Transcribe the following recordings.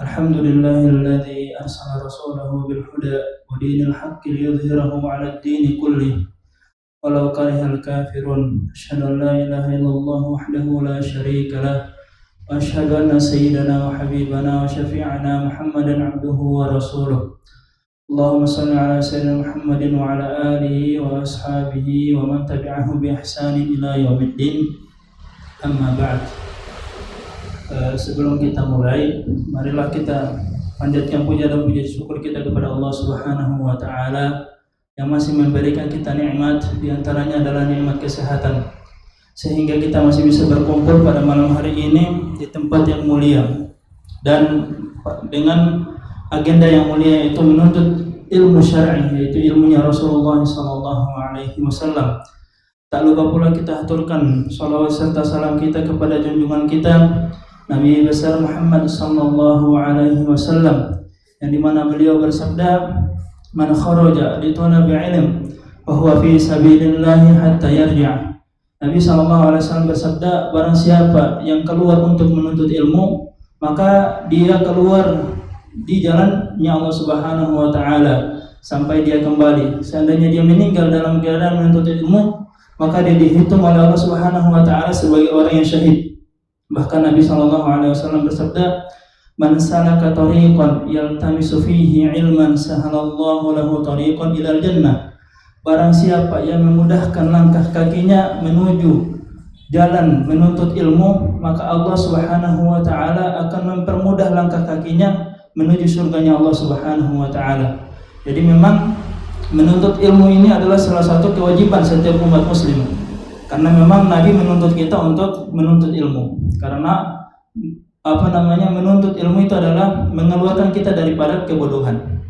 الحمد لله الذي أرسل رسوله بالهدى ودين الحق ليظهره على الدين كله ولو كره الكافرون. أشهد أن لا إله إلا الله وحده لا شريك له وأشهد أن سيدنا وحبيبنا وشفيعنا محمدا عبده ورسوله. اللهم صل على سيدنا محمد وعلى آله وأصحابه ومن تبعه بإحسان إلى يوم الدين. Amma ba'd. Sebelum kita mulai, marilah kita panjatkan puja dan puji syukur kita kepada Allah Subhanahu wa taala yang masih memberikan kita nikmat, di antaranya adalah nikmat kesehatan, sehingga kita masih bisa berkumpul pada malam hari ini di tempat yang mulia dan dengan agenda yang mulia, yaitu menuntut ilmu syar'i, yaitu ilmunya Rasulullah sallallahu alaihi wasallam. Tak lupa pula kita aturkan salawat serta salam kita kepada junjungan kita Nabi besar Muhammad sallallahu alaihi wasallam, yang dimana beliau bersabda, "Man kharaja li talabi ilm fa huwa fi sabilillah hatta yarji'." Nabi sallallahu alaihi wasallam bersabda, barang siapa yang keluar untuk menuntut ilmu, maka dia keluar di jalannya Allah Subhanahu wa taala sampai dia kembali. Seandainya dia meninggal dalam keadaan menuntut ilmu, maka dia dihitung oleh Allah Subhanahu wa taala sebagai orang yang syahid. Bahkan Nabi sallallahu alaihi wasallam bersabda, "Man salaka tariqan yaltamisu fihi ilman sahalallahu lahu tariqan ilal jannah." Barang siapa yang memudahkan langkah kakinya menuju jalan menuntut ilmu, maka Allah Subhanahu wa taala akan mempermudah langkah kakinya menuju surganya Allah Subhanahu wa taala. Jadi memang menuntut ilmu ini adalah salah satu kewajiban setiap umat muslim, karena memang Nabi menuntut kita untuk menuntut ilmu. Karena menuntut ilmu itu adalah mengeluarkan kita daripada kebodohan,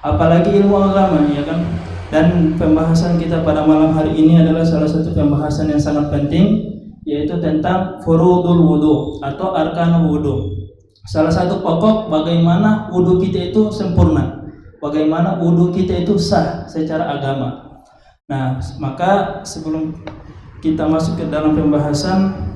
apalagi ilmu agama, ya kan. Dan pembahasan kita pada malam hari ini adalah salah satu pembahasan yang sangat penting, yaitu tentang furudul wudu atau arkanul wudu. Salah satu pokok bagaimana wudu kita itu sempurna, bagaimana wudu kita itu sah secara agama. Nah, maka sebelum kita masuk ke dalam pembahasan,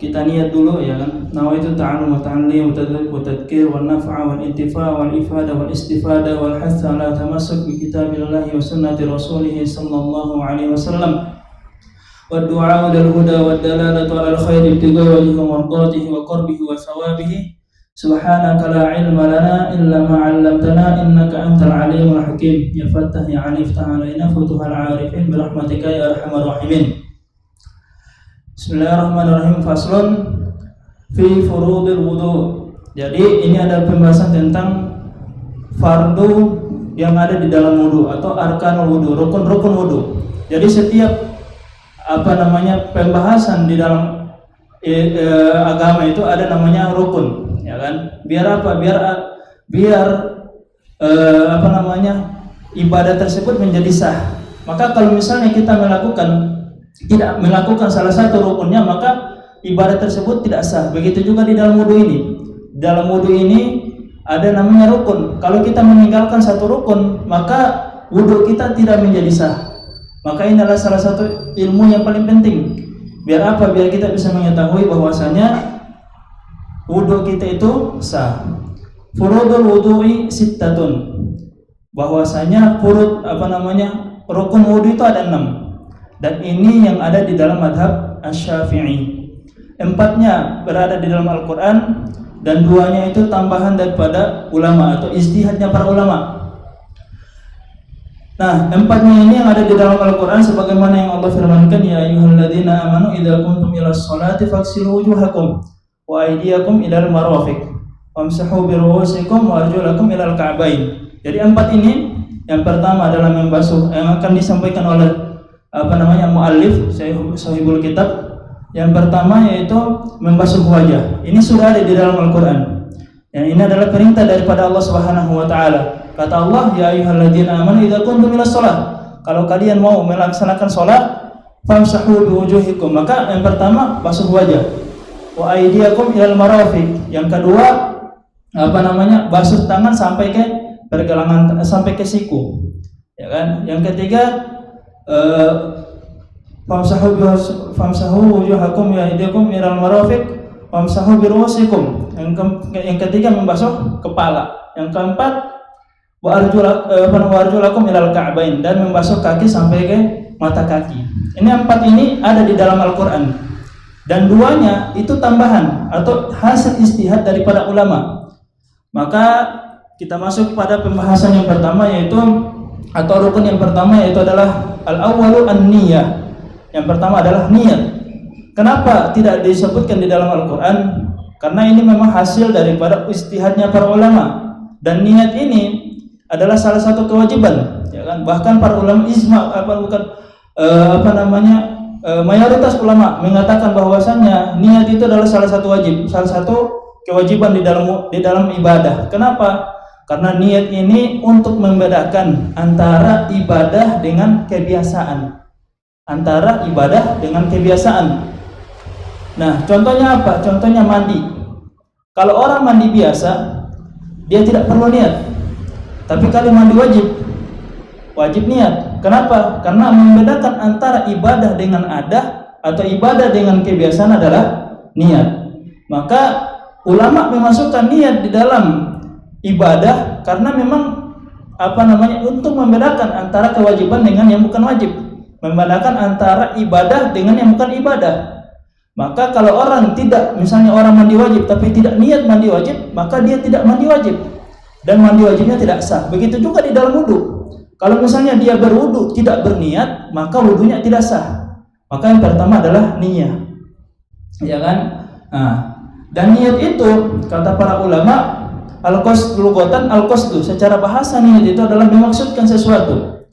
kita niat dulu, ya kan. Nawaitu ta'allum wa ta'allim wa tadhkir wa naf'a wal intifa' wal ifada wal istifada wal hath ala tamassuk bi kitabillahi wa sunnati rasulih sallallahu alaihi wasallam wa du'a wal huda wad dalalatu ala al khair ibtigha wa mardatihi wa qurbihi wa thawabihi. Subhanaka la ilma lana illa ma 'allamtana innaka antal alimul hakim. Ya Fattah ya 'Alif ta'alaina futuhal 'arifin bi rahmatika ya arhamar rahimin. Bismillahirrahmanirrahim. Faslun fi furudil wudu. Jadi ini ada pembahasan tentang fardu yang ada di dalam wudu atau arkanul wudu, rukun-rukun wudu. Jadi setiap pembahasan di dalam agama itu ada namanya rukun, ya kan. Biar apa? Biar ibadah tersebut menjadi sah. Maka kalau misalnya kita tidak melakukan salah satu rukunnya, maka ibadah tersebut tidak sah. Begitu juga di dalam wudu ini. Di dalam wudu ini ada namanya rukun. Kalau kita meninggalkan satu rukun, maka wudu kita tidak menjadi sah. Maka ini adalah salah satu ilmu yang paling penting. Biar apa? Biar kita bisa mengetahui bahwasanya wudu kita itu sah. Furudul wudu'i sittatun. Bahwasanya rukun wudu itu ada 6. Dan ini yang ada di dalam madhab Asy-Syafi'i. 4-nya berada di dalam Al-Quran, dan 2-nya itu tambahan daripada ulama atau ijtihadnya para ulama. Nah, 4-nya ini yang ada di dalam Al-Quran, sebagaimana yang Allah firmankan, "Ya ayyuhalladzina amanu idza qumtum ilas sholati faghsilu wujuhakum wa aydiyakum ilal marafiq wamsahu bi ru'usikum wa arjulakum ilal ka'bain." Jadi 4 ini, yang pertama adalah membasuh, yang akan disampaikan oleh muallif sahibul kitab. Yang pertama yaitu membasuh wajah. Ini sudah ada di dalam Al-Quran. Yang ini adalah perintah daripada Allah Subhanahu wa taala. Kata Allah, "Ya ayyuhalladzina amanu idza qumtum ilas shalah." Kalau kalian mau melaksanakan salat, famsahu biwujuhikum. Maka yang pertama basuh wajah. Wa aydiyakum ilal marafiq. Yang kedua basuh tangan sampai ke pergelangan, sampai ke siku. Ya kan? Yang ketiga famsahu wujuhakum wa aydiyakum ilal marafiq wamsahu birusikum. Yang ketiga membasuh kepala. Yang keempat wa arjulakum ilal ka'bain, dan membasuh kaki sampai ke mata kaki. Ini 4 ini ada di dalam Al-Qur'an. Dan 2-nya itu tambahan atau hasil ijtihad daripada ulama. Maka kita masuk pada pembahasan yang pertama, yaitu atau rukun yang pertama, yaitu adalah al-awwalu an-niyah. Yang pertama adalah niat. Kenapa tidak disebutkan di dalam Al-Qur'an? Karena ini memang hasil daripada ijtihadnya para ulama. Dan niat ini adalah salah satu kewajiban, ya kan? Bahkan para ulama mayoritas ulama mengatakan bahwasannya niat itu adalah salah satu kewajiban di dalam ibadah. Kenapa? Karena niat ini untuk membedakan antara ibadah dengan kebiasaan. Nah, contohnya apa? Contohnya mandi. Kalau orang mandi biasa, dia tidak perlu niat. Tapi kalau mandi wajib niat. Kenapa? Karena membedakan antara ibadah dengan adah atau ibadah dengan kebiasaan adalah niat. Maka ulama memasukkan niat di dalam ibadah karena memang untuk membedakan antara kewajiban dengan yang bukan wajib. Membedakan antara ibadah dengan yang bukan ibadah. Maka kalau orang misalnya orang mandi wajib tapi tidak niat mandi wajib, maka dia tidak mandi wajib dan mandi wajibnya tidak sah. Begitu juga di dalam wudu. Kalau misalnya dia berwudu tidak berniat, maka wudunya tidak sah. Maka yang pertama adalah niat, ya kan? Nah, dan niat itu kata para ulama al-qasdu, secara bahasa niat itu adalah memaksudkan sesuatu.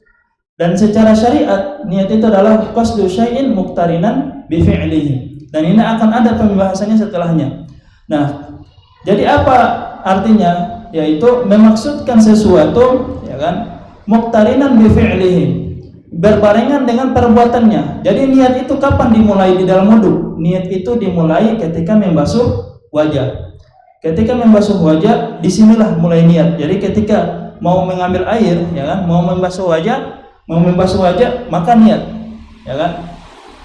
Dan secara syariat niat itu adalah qasdu syai'in muqtarinan bi fi'lihi. Dan ini akan ada pembahasannya setelahnya. Nah, jadi apa artinya? Yaitu memaksudkan sesuatu, ya kan? Muqtarinan bi fi'lihi, berbarengan dengan perbuatannya. Jadi niat itu kapan dimulai di dalam wudu? Niat itu dimulai ketika membasuh wajah. Ketika membasuh wajah, disinilah mulai niat. Jadi ketika mau mengambil air, ya kan? Mau membasuh wajah, maka niat, ya kan?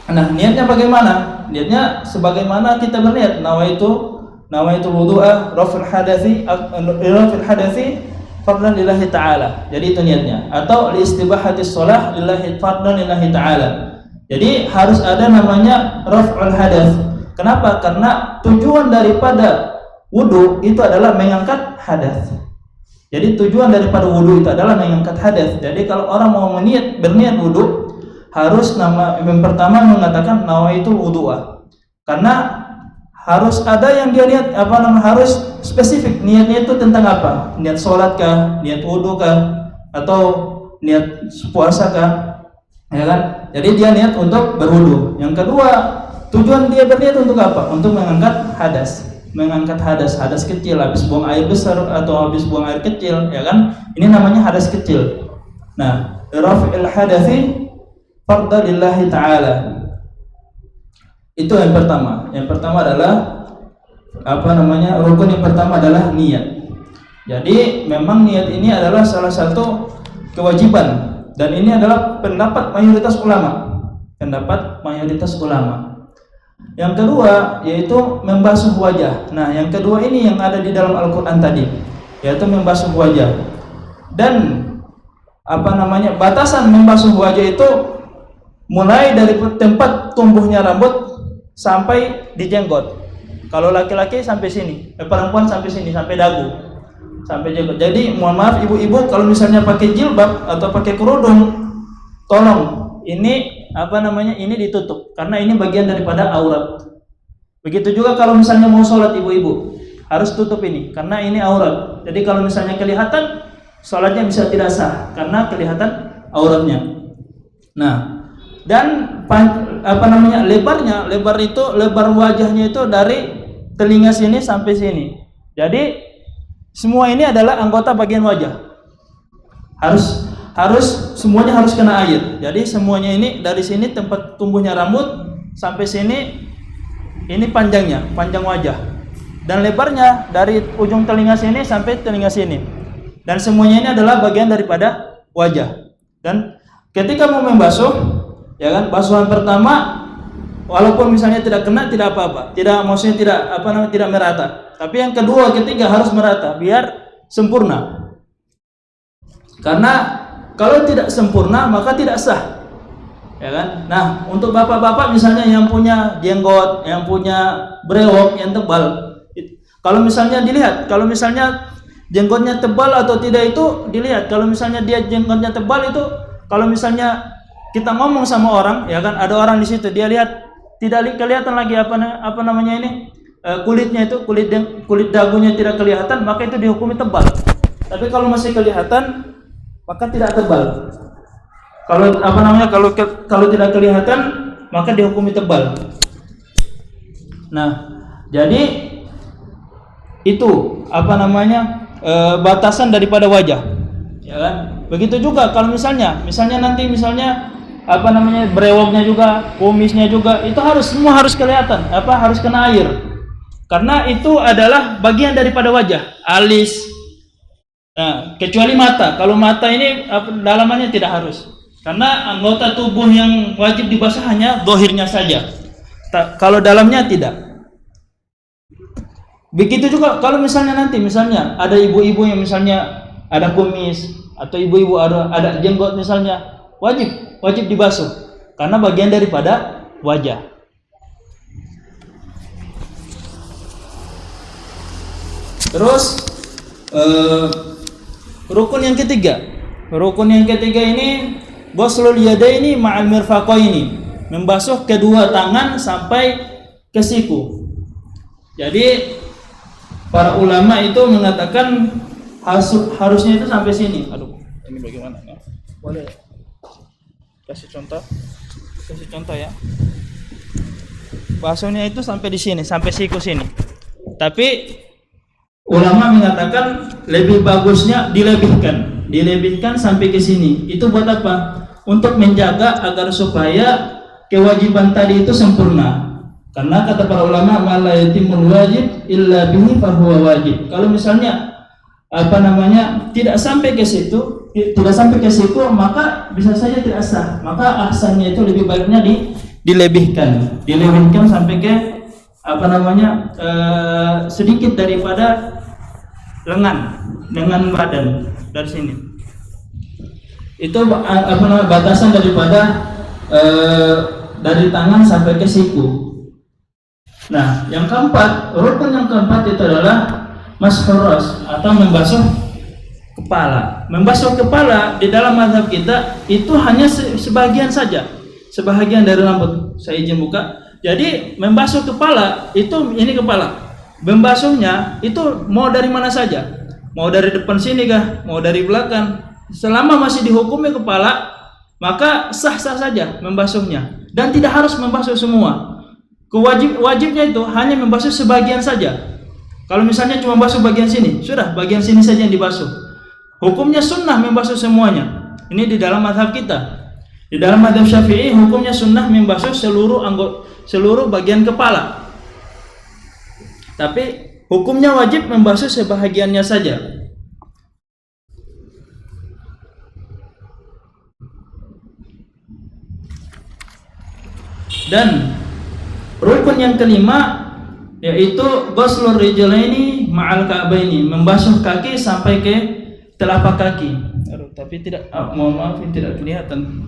Nah, niatnya bagaimana? Niatnya sebagaimana kita berniat, nawaitu wudu'a raf'ul hadathi fardhan lillahi ta'ala. Jadi itu niatnya. Atau li istibahatis shalah lillahi fardhan lillahi ta'ala. Jadi harus ada namanya raf'ul hadath. Kenapa? Karena tujuan daripada wudu itu adalah mengangkat hadath. Jadi tujuan daripada wudu itu adalah mengangkat hadath. Jadi kalau orang mau berniat wudu, harus yang pertama mengatakan nawaitu wudu'a. Karena harus ada yang dia niat harus spesifik niatnya itu tentang apa? Niat sholat kah, niat wudu kah, atau niat puasa kah, ya kan? Jadi dia niat untuk berwudu. Yang kedua, tujuan dia berniat untuk apa? Untuk mengangkat hadas kecil, habis buang air besar atau habis buang air kecil, ya kan? Ini namanya hadas kecil. Nah, raf'il hadathi fardhan lillahi ta'ala. Itu yang pertama. Yang pertama adalah rukun yang pertama adalah niat. Jadi memang niat ini adalah salah satu kewajiban, dan ini adalah pendapat mayoritas ulama. Yang kedua yaitu membasuh wajah. Nah, yang kedua ini yang ada di dalam Al-Qur'an tadi, yaitu membasuh wajah. Dan batasan membasuh wajah itu mulai dari tempat tumbuhnya rambut sampai di jenggot. Kalau laki-laki sampai sini, perempuan sampai sini, sampai dagu, sampai jenggot. Jadi mohon maaf ibu-ibu, kalau misalnya pakai jilbab atau pakai kerudung, tolong ini ini ditutup, karena ini bagian daripada aurat. Begitu juga kalau misalnya mau sholat ibu-ibu, harus tutup ini, karena ini aurat. Jadi kalau misalnya kelihatan, sholatnya bisa tidak sah karena kelihatan auratnya. Nah, dan lebar wajahnya itu dari telinga sini sampai sini. Jadi semua ini adalah anggota bagian wajah. Semuanya harus kena air. Jadi semuanya ini dari sini tempat tumbuhnya rambut sampai sini, ini panjang wajah. Dan lebarnya dari ujung telinga sini sampai telinga sini. Dan semuanya ini adalah bagian daripada wajah. Dan ketika mau membasuh, ya kan, basuhan pertama walaupun misalnya tidak kena tidak apa-apa, tidak maksudnya tidak tidak merata. Tapi yang kedua, ketiga harus merata biar sempurna. Karena kalau tidak sempurna maka tidak sah. Ya kan? Nah, untuk bapak-bapak misalnya yang punya jenggot, yang punya brewok yang tebal, kalau misalnya dilihat, kalau misalnya jenggotnya tebal atau tidak itu dilihat. Kalau misalnya dia jenggotnya tebal itu, kalau misalnya kita ngomong sama orang, ya kan, ada orang di situ, dia lihat tidak kelihatan lagi apa namanya ini kulitnya itu, kulit dagunya tidak kelihatan, maka itu dihukumi tebal. Tapi kalau masih kelihatan, maka tidak tebal. Kalau kalau tidak kelihatan, maka dihukumi tebal. Nah, jadi itu batasan daripada wajah, ya kan? Begitu juga kalau misalnya nanti brewoknya juga, kumisnya juga, itu semua harus kelihatan, harus kena air, karena itu adalah bagian daripada wajah, alis. Nah, kecuali mata. Kalau mata ini dalamannya tidak harus, karena anggota tubuh yang wajib dibasuh hanya zahirnya saja. Kalau dalamnya tidak. Begitu juga kalau misalnya ada ibu-ibu yang misalnya ada kumis, atau ibu-ibu ada jenggot misalnya, wajib dibasuh karena bagian daripada wajah. Terus rukun yang ketiga ini ghuslul yadaini ma'al mirfaqaini, membasuh kedua tangan sampai ke siku. Jadi para ulama itu mengatakan harusnya itu sampai sini. Aduh, ini bagaimana ya? Boleh kasih contoh ya. Basuhnya itu sampai di sini, sampai siku sini. Tapi ulama mengatakan lebih bagusnya dilebihkan sampai ke sini. Itu buat apa? Untuk menjaga agar supaya kewajiban tadi itu sempurna. Karena kata para ulama, ma la yatimul wajib illa bihi fa huwa wajib. Kalau misalnya tidak sampai ke situ, maka bisa saja tidak sah. Maka ahsannya itu lebih baiknya dilebihkan sampai ke sedikit daripada lengan badan dari sini. Itu batasan daripada dari tangan sampai ke siku. Nah, rukun yang keempat itu adalah mashur ras, atau membasuh kepala. Membasuh kepala di dalam mazhab kita itu hanya sebagian saja, sebahagian dari rambut. Saya izin buka. Jadi membasuh kepala itu, ini kepala. Membasuhnya itu mau dari mana saja, mau dari depan sini kah, mau dari belakang. Selama masih dihukumi kepala, maka sah-sah saja membasuhnya, dan tidak harus membasuh semua. Wajibnya itu hanya membasuh sebagian saja. Kalau misalnya cuma basuh bagian sini, sudah bagian sini saja yang dibasuh. Hukumnya sunnah membasuh semuanya. Ini di dalam mazhab kita. Di dalam mazhab Syafi'i hukumnya sunnah membasuh seluruh bagian kepala. Tapi hukumnya wajib membasuh sebahagiannya saja. Dan rukun yang kelima yaitu ghuslur rijlaini ma'al ka'baini, membasuh kaki sampai ke telapak kaki. Tapi tidak, mohon maaf, ini tidak kelihatan.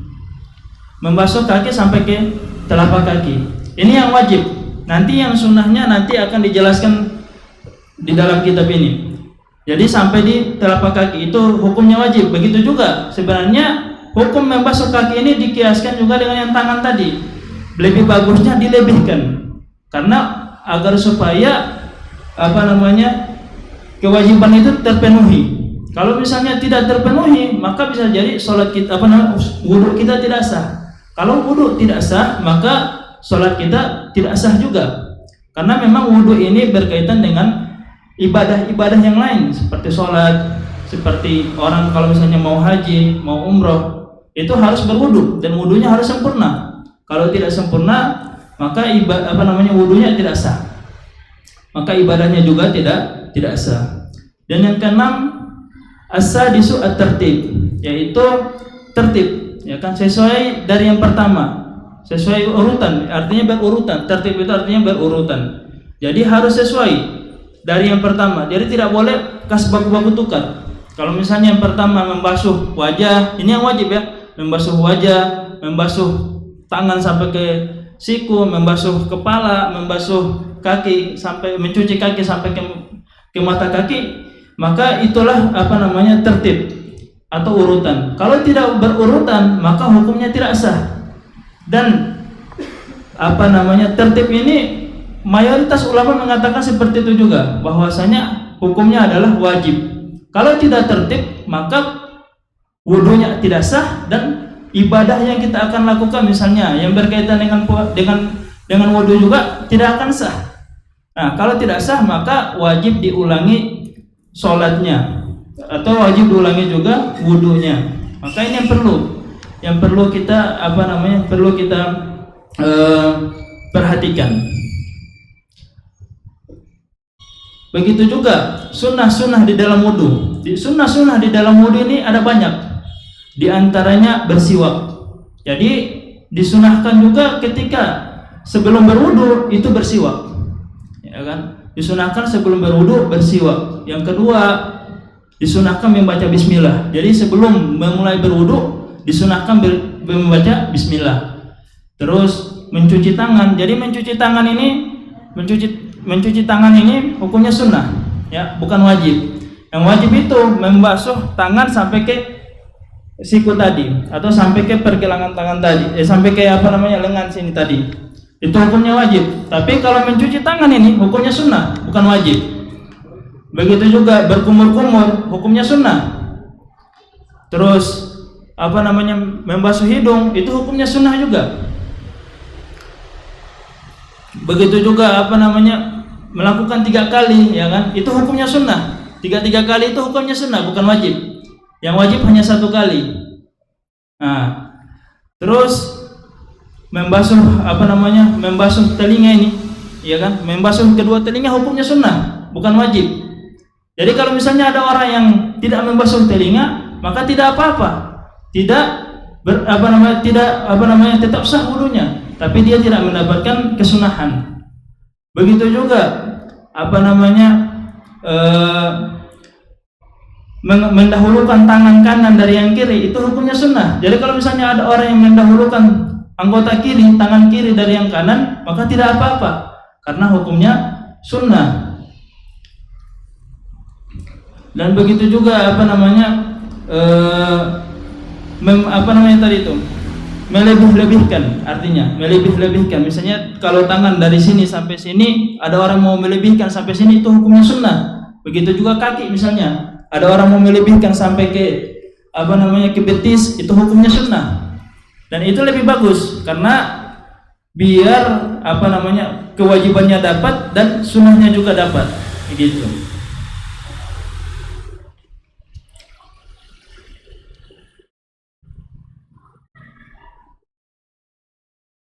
Membasuh kaki sampai ke telapak kaki. Ini yang wajib. Nanti yang sunnahnya nanti akan dijelaskan di dalam kitab ini. Jadi sampai di telapak kaki itu hukumnya wajib. Begitu juga sebenarnya hukum membasuh kaki ini dikiaskan juga dengan yang tangan tadi. Lebih bagusnya dilebihkan, karena agar supaya kewajiban itu terpenuhi. Kalau misalnya tidak terpenuhi, maka bisa jadi sholat kita wudu kita tidak sah. Kalau wudu tidak sah, maka sholat kita tidak sah juga. Karena memang wudu ini berkaitan dengan ibadah-ibadah yang lain, seperti sholat, seperti orang kalau misalnya mau haji, mau umroh, itu harus berwudu dan wudunya harus sempurna. Kalau tidak sempurna, maka wudunya tidak sah. Maka ibadahnya juga tidak sah. Dan yang keenam, as-sadisu at-tertib, yaitu tertib, ya kan, sesuai dari yang pertama. sesuai urutan, artinya berurutan. Tertib itu artinya berurutan. Jadi harus sesuai dari yang pertama. Jadi tidak boleh baku-baku tukar. Kalau misalnya yang pertama membasuh wajah, ini yang wajib ya, membasuh wajah, membasuh tangan sampai ke siku, membasuh kepala, membasuh kaki sampai mencuci kaki sampai ke mata kaki, maka itulah tertib atau urutan. Kalau tidak berurutan, maka hukumnya tidak sah. Dan tertib ini mayoritas ulama mengatakan seperti itu juga, bahwasanya hukumnya adalah wajib. Kalau tidak tertib, maka wudunya tidak sah dan ibadah yang kita akan lakukan misalnya yang berkaitan dengan wudu juga tidak akan sah. Nah, kalau tidak sah maka wajib diulangi sholatnya atau wajib diulangi juga wudunya. Maka ini yang perlu kita perhatikan. Begitu juga sunnah-sunnah di dalam wudu. Sunnah-sunnah di dalam wudu ini ada banyak. Di antaranya bersiwak. Jadi disunahkan juga ketika sebelum berwudu itu bersiwak. Ya kan? Disunahkan sebelum berwudu bersiwak. Yang kedua, disunahkan membaca bismillah. Jadi sebelum memulai berwudu disunahkan membaca bismillah. Terus mencuci tangan. Jadi mencuci tangan ini hukumnya sunnah, ya, bukan wajib. Yang wajib itu membasuh tangan sampai ke siku tadi atau sampai ke pergelangan tangan tadi, sampai ke lengan sini tadi. Itu hukumnya wajib. Tapi kalau mencuci tangan ini hukumnya sunnah, bukan wajib. Begitu juga berkumur-kumur, hukumnya sunnah. Terus membasuh hidung itu hukumnya sunnah juga. Begitu juga melakukan 3 kali, ya kan? Itu hukumnya sunnah. 3 kali itu hukumnya sunnah, bukan wajib. Yang wajib hanya 1 kali. Nah, terus membasuh membasuh telinga ini, ya kan? Membasuh kedua telinga hukumnya sunnah, bukan wajib. Jadi kalau misalnya ada orang yang tidak membasuh telinga, maka tidak apa-apa. Tetap sah wudunya, tapi dia tidak mendapatkan kesunahan. Begitu juga mendahulukan tangan kanan dari yang kiri, itu hukumnya sunnah. Jadi kalau misalnya ada orang yang mendahulukan anggota kiri, tangan kiri dari yang kanan, maka tidak apa-apa, karena hukumnya sunnah. Dan begitu juga melebih-lebihkan, artinya melebih-lebihkan. Misalnya kalau tangan dari sini sampai sini, ada orang mau melebihkan sampai sini, itu hukumnya sunnah. Begitu juga kaki, misalnya ada orang mau melebihkan sampai ke ke betis, itu hukumnya sunnah. Dan itu lebih bagus karena biar kewajibannya dapat dan sunnahnya juga dapat, begitu.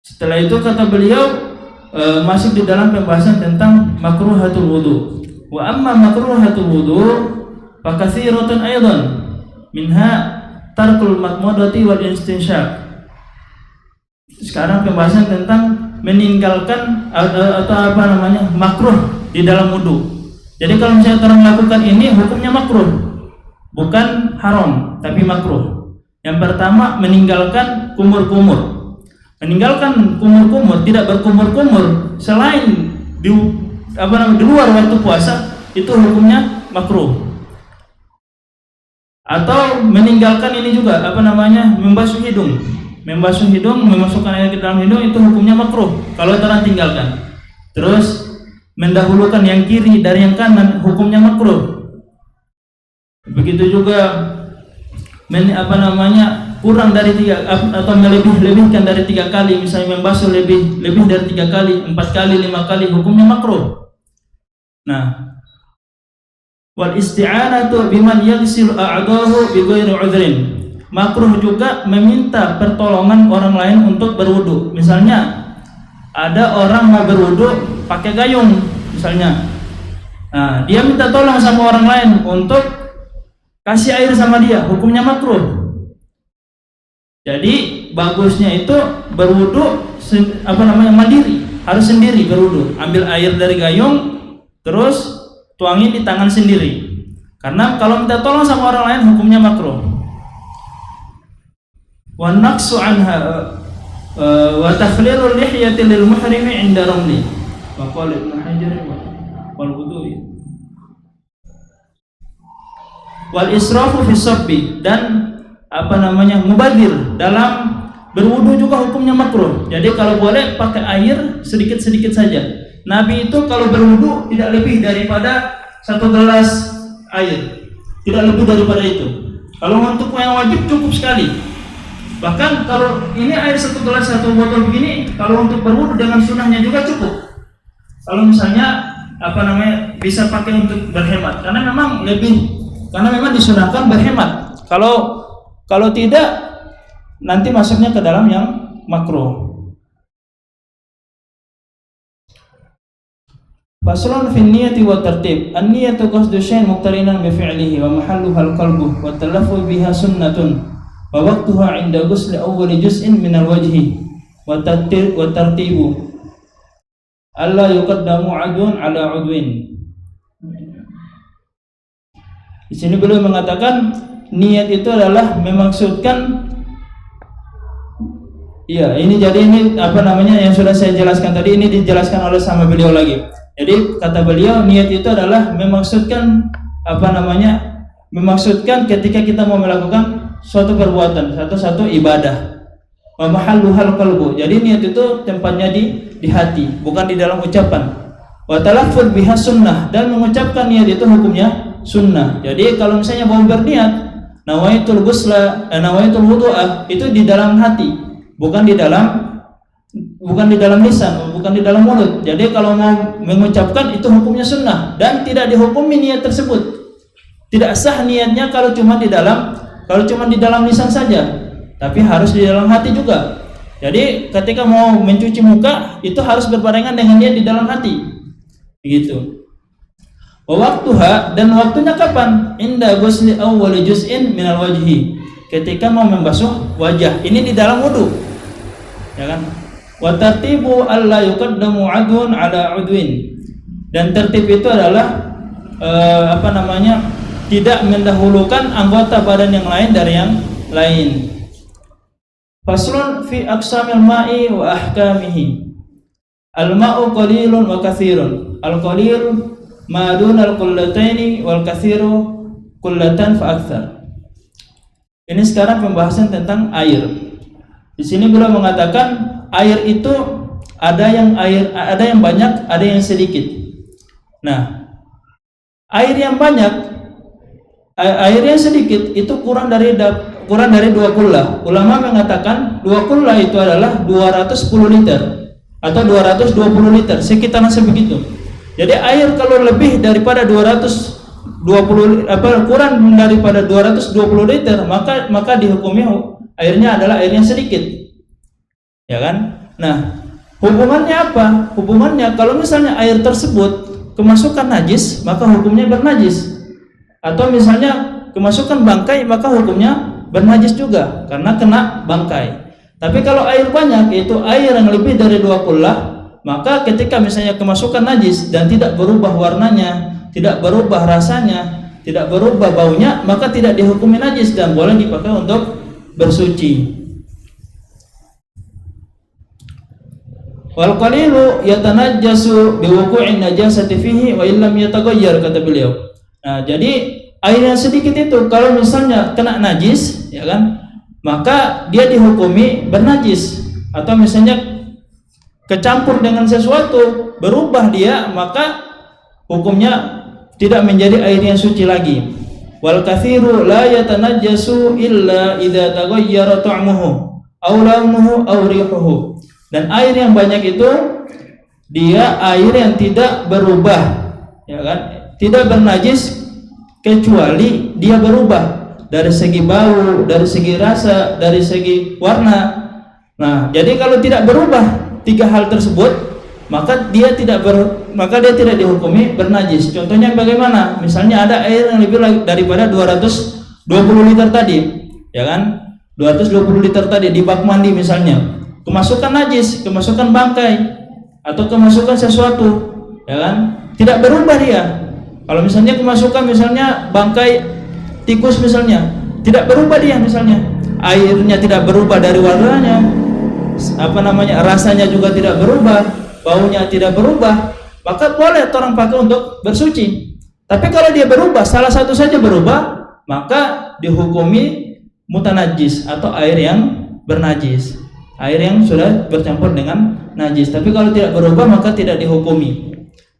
Setelah itu kata beliau masih di dalam pembahasan tentang makruhatul wudu. Wa amma makruhatul wudu fa katsiratun aidan minha tarkul madmadati wal istinsyaq. Sekarang pembahasan tentang meninggalkan atau makruh di dalam wudu. Jadi kalau misalnya orang melakukan ini hukumnya makruh, bukan haram tapi makruh. Yang pertama meninggalkan kumur-kumur. Meninggalkan kumur-kumur, tidak berkumur-kumur selain di luar waktu puasa, itu hukumnya makruh. Atau meninggalkan ini juga membasuh hidung. Membasuh hidung, memasukkan air ke dalam hidung, itu hukumnya makruh kalau orang tinggalkan. Terus mendahulukan yang kiri dari yang kanan, hukumnya makruh. Begitu juga kurang dari 3 atau melebih-lebihkan dari 3 kali, misalnya membasuh lebih dari 3 kali, 4 kali, 5 kali, hukumnya makruh. Nah, wal isti'anatu biman yaghsil a'dahu bi ghairi 'udhrin. Makruh juga meminta pertolongan orang lain untuk berwudu. Misalnya ada orang mau berwudu pakai gayung misalnya. Nah, dia minta tolong sama orang lain untuk kasih air sama dia, hukumnya makruh. Jadi bagusnya itu berwudu mandiri, harus sendiri berwudu. Ambil air dari gayung, terus tuangin di tangan sendiri. Karena kalau minta tolong sama orang lain hukumnya makruh. Wa naqsu anha wa takhlilul lihyati lil muhrimi 'inda ramli. Wa qala Ibnu Hajar wal wudu'i. Wal israfu fi sabbi, dan mubadir dalam berwudu juga hukumnya makruh. Jadi kalau boleh pakai air sedikit-sedikit saja. Nabi itu kalau berwudu tidak lebih daripada 1 gelas air, tidak lebih daripada itu. Kalau untuk yang wajib cukup sekali. Bahkan kalau ini air 1 gelas 1 botol begini, kalau untuk berwudu dengan sunnahnya juga cukup. Kalau misalnya bisa pakai untuk berhemat, karena memang disunahkan berhemat. Kalau tidak, nanti masuknya ke dalam yang makruh. Faslun fi niyyati wa tartib. An-niyyatu qasdu syai'in muqtarinan bi fi'lihi wa mahalluha al-qalbu wa talaffuz biha sunnatun wa waqtuha 'inda ghusli awwali juz'in min al-wajhi wa tartibu alla yuqaddamu 'adwun 'ala 'udwin. Di sini beliau mengatakan niat itu adalah memaksudkan, ini yang sudah saya jelaskan tadi, ini dijelaskan oleh sama beliau lagi. Jadi kata beliau, niat itu adalah memaksudkan ketika kita mau melakukan suatu perbuatan, satu ibadah. Wa mahalluhal qalbu. Jadi niat itu tempatnya di hati, bukan di dalam ucapan. Wa talaffuz biha sunnah, dan mengucapkan niat itu hukumnya sunnah. Jadi kalau misalnya mau berniat nawaitul ghusla, nawaitul wudu'a, itu di dalam hati, bukan di dalam lisan, bukan di dalam mulut. Jadi kalau mau mengucapkan itu hukumnya sunnah, dan tidak dihukumi niat tersebut. Tidak sah niatnya kalau cuma di dalam lisan saja, tapi harus di dalam hati juga. Jadi ketika mau mencuci muka itu harus berbarengan dengan niat di dalam hati. Begitu. Waktuha, dan waktunya kapan? Inda ghusli awwali juz'in minal wajhi, ketika mau membasuh wajah. Ini di dalam wudu, ya kan? Wa tartibu alla yuqaddamu 'adwun 'ala 'udwin, dan tertib itu adalah tidak mendahulukan anggota badan yang lain dari yang lain. Faslun fi aqsamil ma'i wa ahkamihi. Al-ma'u qalilun wa katsirun. Al-qalil ma dunal qullataini wal katsiru qullatan fa aktsar. Ini sekarang pembahasan tentang air. Di sini beliau mengatakan air itu ada yang banyak, ada yang sedikit. Nah, air yang sedikit itu kurang dari 2 kullah. Ulama mengatakan 2 kullah itu adalah 210 liter atau 220 liter, sekitaran sebegitu. Jadi air kalau lebih daripada kurang daripada 220 liter, maka dihukumi airnya adalah air yang sedikit. Ya kan? Nah, hubungannya apa? Hubungannya kalau misalnya air tersebut kemasukan najis, maka hukumnya bernajis. Atau misalnya kemasukan bangkai, maka hukumnya bernajis juga karena kena bangkai. Tapi kalau air banyak, yaitu air yang lebih dari 2 kullah, maka ketika misalnya kemasukan najis dan tidak berubah warnanya, tidak berubah rasanya, tidak berubah baunya, maka tidak dihukumi najis dan boleh dipakai untuk bersuci. Wal qalilu yatanajjasu biwuqu'in najasati fihi wa illam yataghayyar, kata beliau. Nah, jadi air yang sedikit itu kalau misalnya kena najis, ya kan, maka dia dihukumi bernajis. Atau misalnya kecampur dengan sesuatu, berubah dia, maka hukumnya tidak menjadi air yang suci lagi. Wal katsiru la yatanajjasu illa idza taghayyara ta'muhu aw launuhu aw rihuhu. Dan air yang banyak itu dia air yang tidak berubah, ya kan? Tidak bernajis kecuali dia berubah dari segi bau, dari segi rasa, dari segi warna. Nah, jadi kalau tidak berubah 3 hal tersebut, maka dia tidak dihukumi bernajis. Contohnya bagaimana? Misalnya ada air yang lebih daripada 220 liter tadi, ya kan? 220 liter tadi di bak mandi misalnya, kemasukan najis, kemasukan bangkai atau kemasukan sesuatu, ya kan? Tidak berubah dia. Kalau misalnya kemasukan misalnya bangkai tikus misalnya, tidak berubah dia misalnya. Airnya tidak berubah dari warnanya, rasanya juga tidak berubah, baunya tidak berubah, maka boleh orang pakai untuk bersuci. Tapi kalau dia berubah, salah satu saja berubah, maka dihukumi mutanajis atau air yang bernajis, air yang sudah bercampur dengan najis. Tapi kalau tidak berubah maka tidak dihukumi,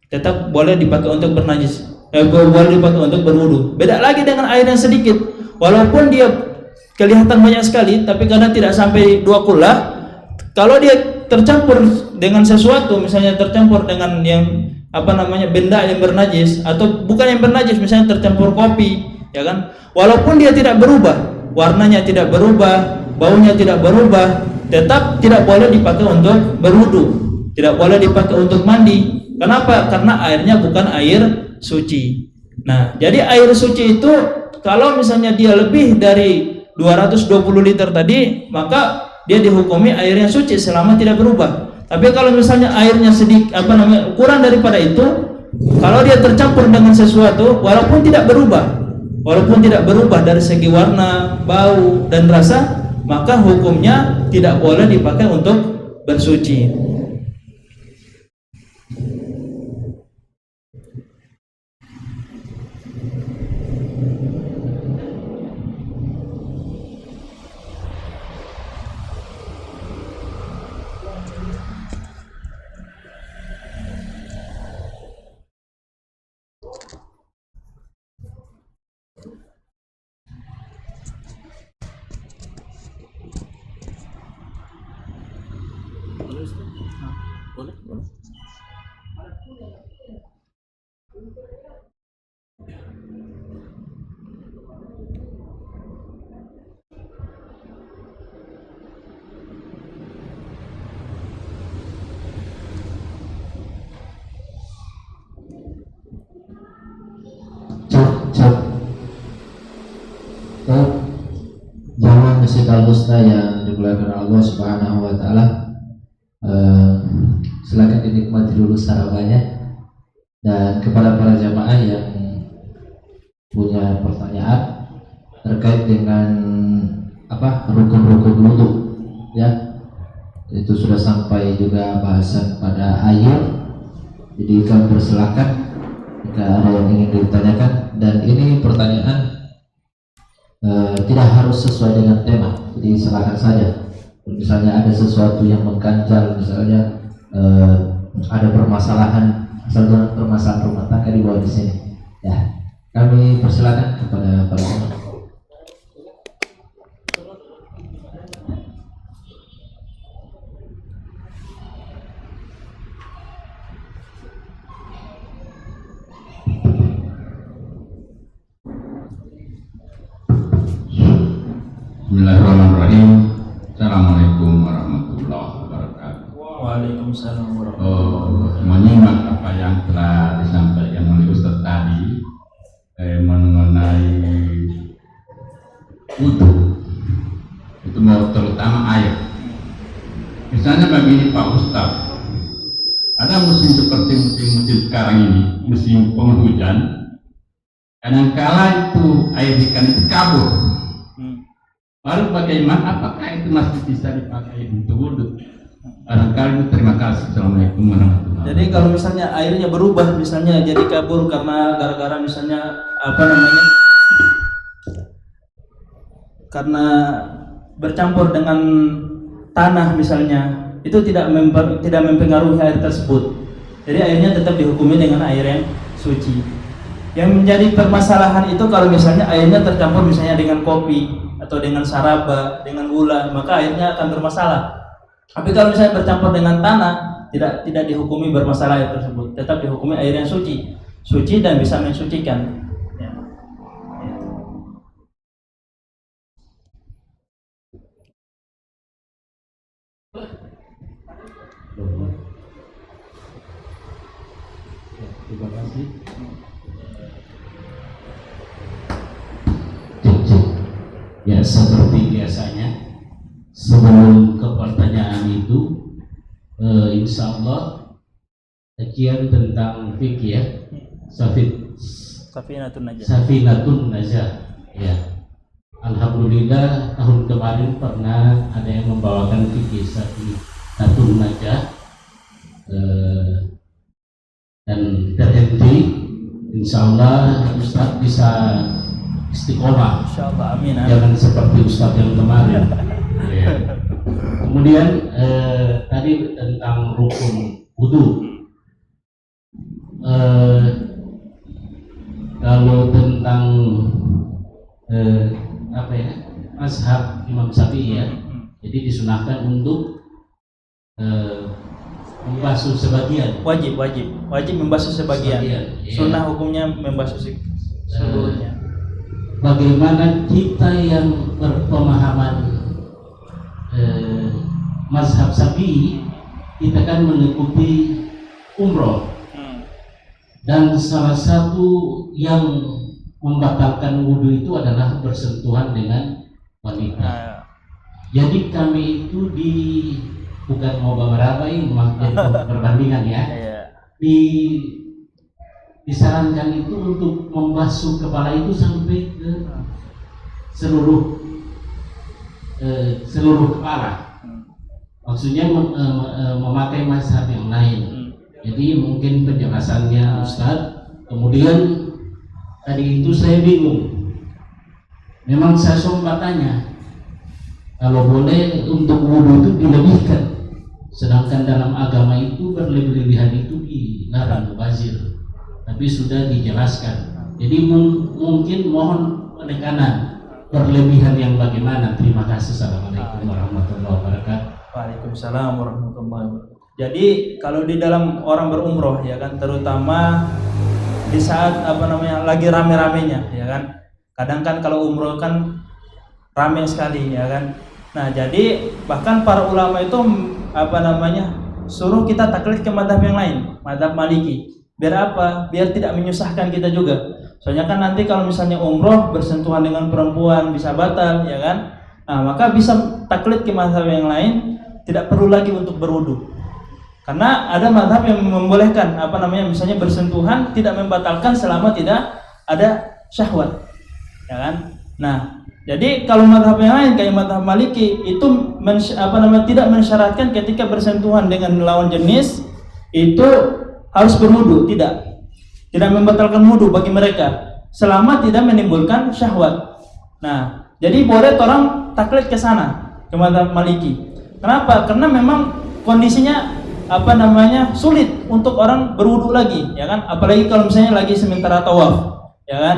tetap boleh dipakai untuk bernajis, boleh dipakai untuk berwudu. Beda lagi dengan air yang sedikit, walaupun dia kelihatan banyak sekali, tapi karena tidak sampai 2 kullah, kalau dia tercampur dengan sesuatu, misalnya tercampur dengan yang benda yang bernajis, atau bukan yang bernajis, misalnya tercampur kopi, ya kan, walaupun dia tidak berubah, warnanya tidak berubah, baunya tidak berubah, tetap tidak boleh dipakai untuk berwudu, tidak boleh dipakai untuk mandi. Kenapa? Karena airnya bukan air suci. Nah, jadi air suci itu kalau misalnya dia lebih dari 220 liter tadi, maka dia dihukumi air yang suci selama tidak berubah. Tapi kalau misalnya airnya sedikit kurang daripada itu, kalau dia tercampur dengan sesuatu walaupun tidak berubah dari segi warna, bau dan rasa, maka hukumnya tidak boleh dipakai untuk bersuci. Jamaah Masjid Al-Husna yang dimuliakan Allah Subhanahu wa taala, silakan dinikmati dulu sarapannya. Dan kepada para jamaah yang punya pertanyaan terkait dengan rukun-rukun wudu, ya, itu sudah sampai juga bahasan pada air. Jadi kami persilakan jika ada yang ingin ditanyakan, dan ini pertanyaan tidak harus sesuai dengan tema, jadi silakan saja. Misalnya ada sesuatu yang mengganjal, misalnya ada permasalahan rumah tangga di bawah di sini, ya, kami persilakan kepada para jemaah. Bismillahirrahmanirrahim. Assalamualaikum warahmatullahi wabarakatuh. Waalaikumsalam warahmatullahi wabarakatuh. Menyimak apa yang telah disampaikan oleh Ustaz tadi mengenai wudu, itu terutama air. Misalnya begini Pak Ustaz, ada musim seperti musim sekarang ini, musim penghujan, kadangkala itu air ikan itu kabur. Lalu bagaimana, apakah itu masih bisa dipakai untuk wudhu? Barangkali. Terima kasih. Assalamualaikum warahmatullahi wabarakatuh. Jadi kalau misalnya airnya berubah, misalnya jadi kabur karena gara-gara misalnya karena bercampur dengan tanah misalnya, itu tidak mempengaruhi air tersebut. Jadi airnya tetap dihukumi dengan air yang suci. Yang menjadi permasalahan itu kalau misalnya airnya tercampur misalnya dengan kopi atau dengan saraba, dengan gula, maka airnya akan bermasalah. Tapi kalau misalnya bercampur dengan tanah, tidak dihukumi bermasalah air tersebut, tetap dihukumi air yang suci dan bisa mensucikan. Ya. Terima kasih. Ya, seperti biasanya sebelum ke pertanyaan itu, insya Allah kajian tentang fikih ya, Safinatun Najah. Ya, alhamdulillah tahun kemarin pernah ada yang membawakan fikih Safinatun Najah, dan terhenti. Insya Allah Ustaz bisa istiqomah. Insyaallah, amin. Jangan seperti Ustaz yang kemarin. Ya. Kemudian tadi tentang rukun wudu. Kalau tentang apa ya, mazhab Imam Syafi'i ya, jadi disunahkan untuk membasuh sebagian. Wajib membasuh sebagian. Iya. Sunnah hukumnya membasuh seluruhnya. Bagaimana kita yang berpemahaman mazhab Syafi'i, kita kan mengikuti umroh, dan salah satu yang membatalkan wudhu itu adalah bersentuhan dengan wanita. Jadi kami itu bukan mau berabai, jadi perbandingan ya. Disarankan itu untuk membasuh kepala itu sampai ke seluruh kepala. Maksudnya memakai mazhab yang lain. Jadi mungkin penjelasannya Ustadz. Kemudian tadi itu saya bingung. Memang saya sempat tanya, kalau boleh untuk wudhu itu dilebihkan, sedangkan dalam agama itu berlebih-lebihan itu dilarang, mubazir. Tapi sudah dijelaskan. Jadi mungkin mohon penekanan berlebihan yang bagaimana. Terima kasih. Assalamualaikum warahmatullahi wabarakatuh. Waalaikumsalam warahmatullahi wabarakatuh. Jadi kalau di dalam orang berumroh ya kan, terutama di saat lagi rame-ramenya ya kan. Kadang kan kalau umroh kan rame sekali ya kan. Nah, jadi bahkan para ulama itu suruh kita taklid ke mazhab yang lain, mazhab Maliki. Biar apa? Biar tidak menyusahkan kita juga. Soalnya kan nanti kalau misalnya umroh bersentuhan dengan perempuan bisa batal ya kan. Nah, maka bisa taklid ke mazhab yang lain, tidak perlu lagi untuk berwudu. Karena ada mazhab yang membolehkan misalnya bersentuhan tidak membatalkan selama tidak ada syahwat. Ya kan? Nah, jadi kalau mazhab yang lain kayak mazhab Maliki itu tidak mensyaratkan ketika bersentuhan dengan lawan jenis itu harus berwudu, tidak membatalkan wudu bagi mereka selama tidak menimbulkan syahwat. Nah, jadi boleh orang taklid ke sana ke mazhab Maliki. Kenapa? Karena memang kondisinya sulit untuk orang berwudu lagi, ya kan? Apalagi kalau misalnya lagi sementara tawaf, ya kan?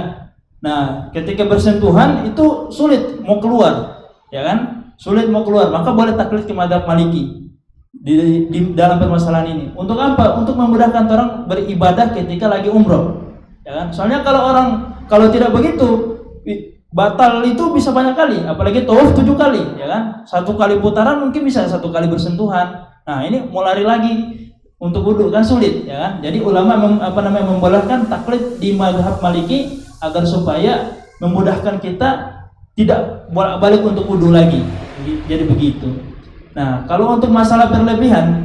Nah, ketika bersentuhan itu sulit mau keluar, ya kan? Sulit mau keluar, maka boleh taklid ke mazhab Maliki di dalam permasalahan ini. Untuk apa? Untuk memudahkan orang beribadah ketika lagi umroh, ya kan? Soalnya kalau tidak begitu batal itu bisa banyak kali, apalagi tawaf 7 kali, ya kan? 1 kali putaran mungkin bisa 1 kali bersentuhan. Nah, ini mau lari lagi untuk wudu kan sulit, ya kan? Jadi ulama membolehkan taklid di mazhab Maliki agar supaya memudahkan kita tidak bolak-balik untuk wudu lagi. Jadi begitu. Nah, kalau untuk masalah berlebihan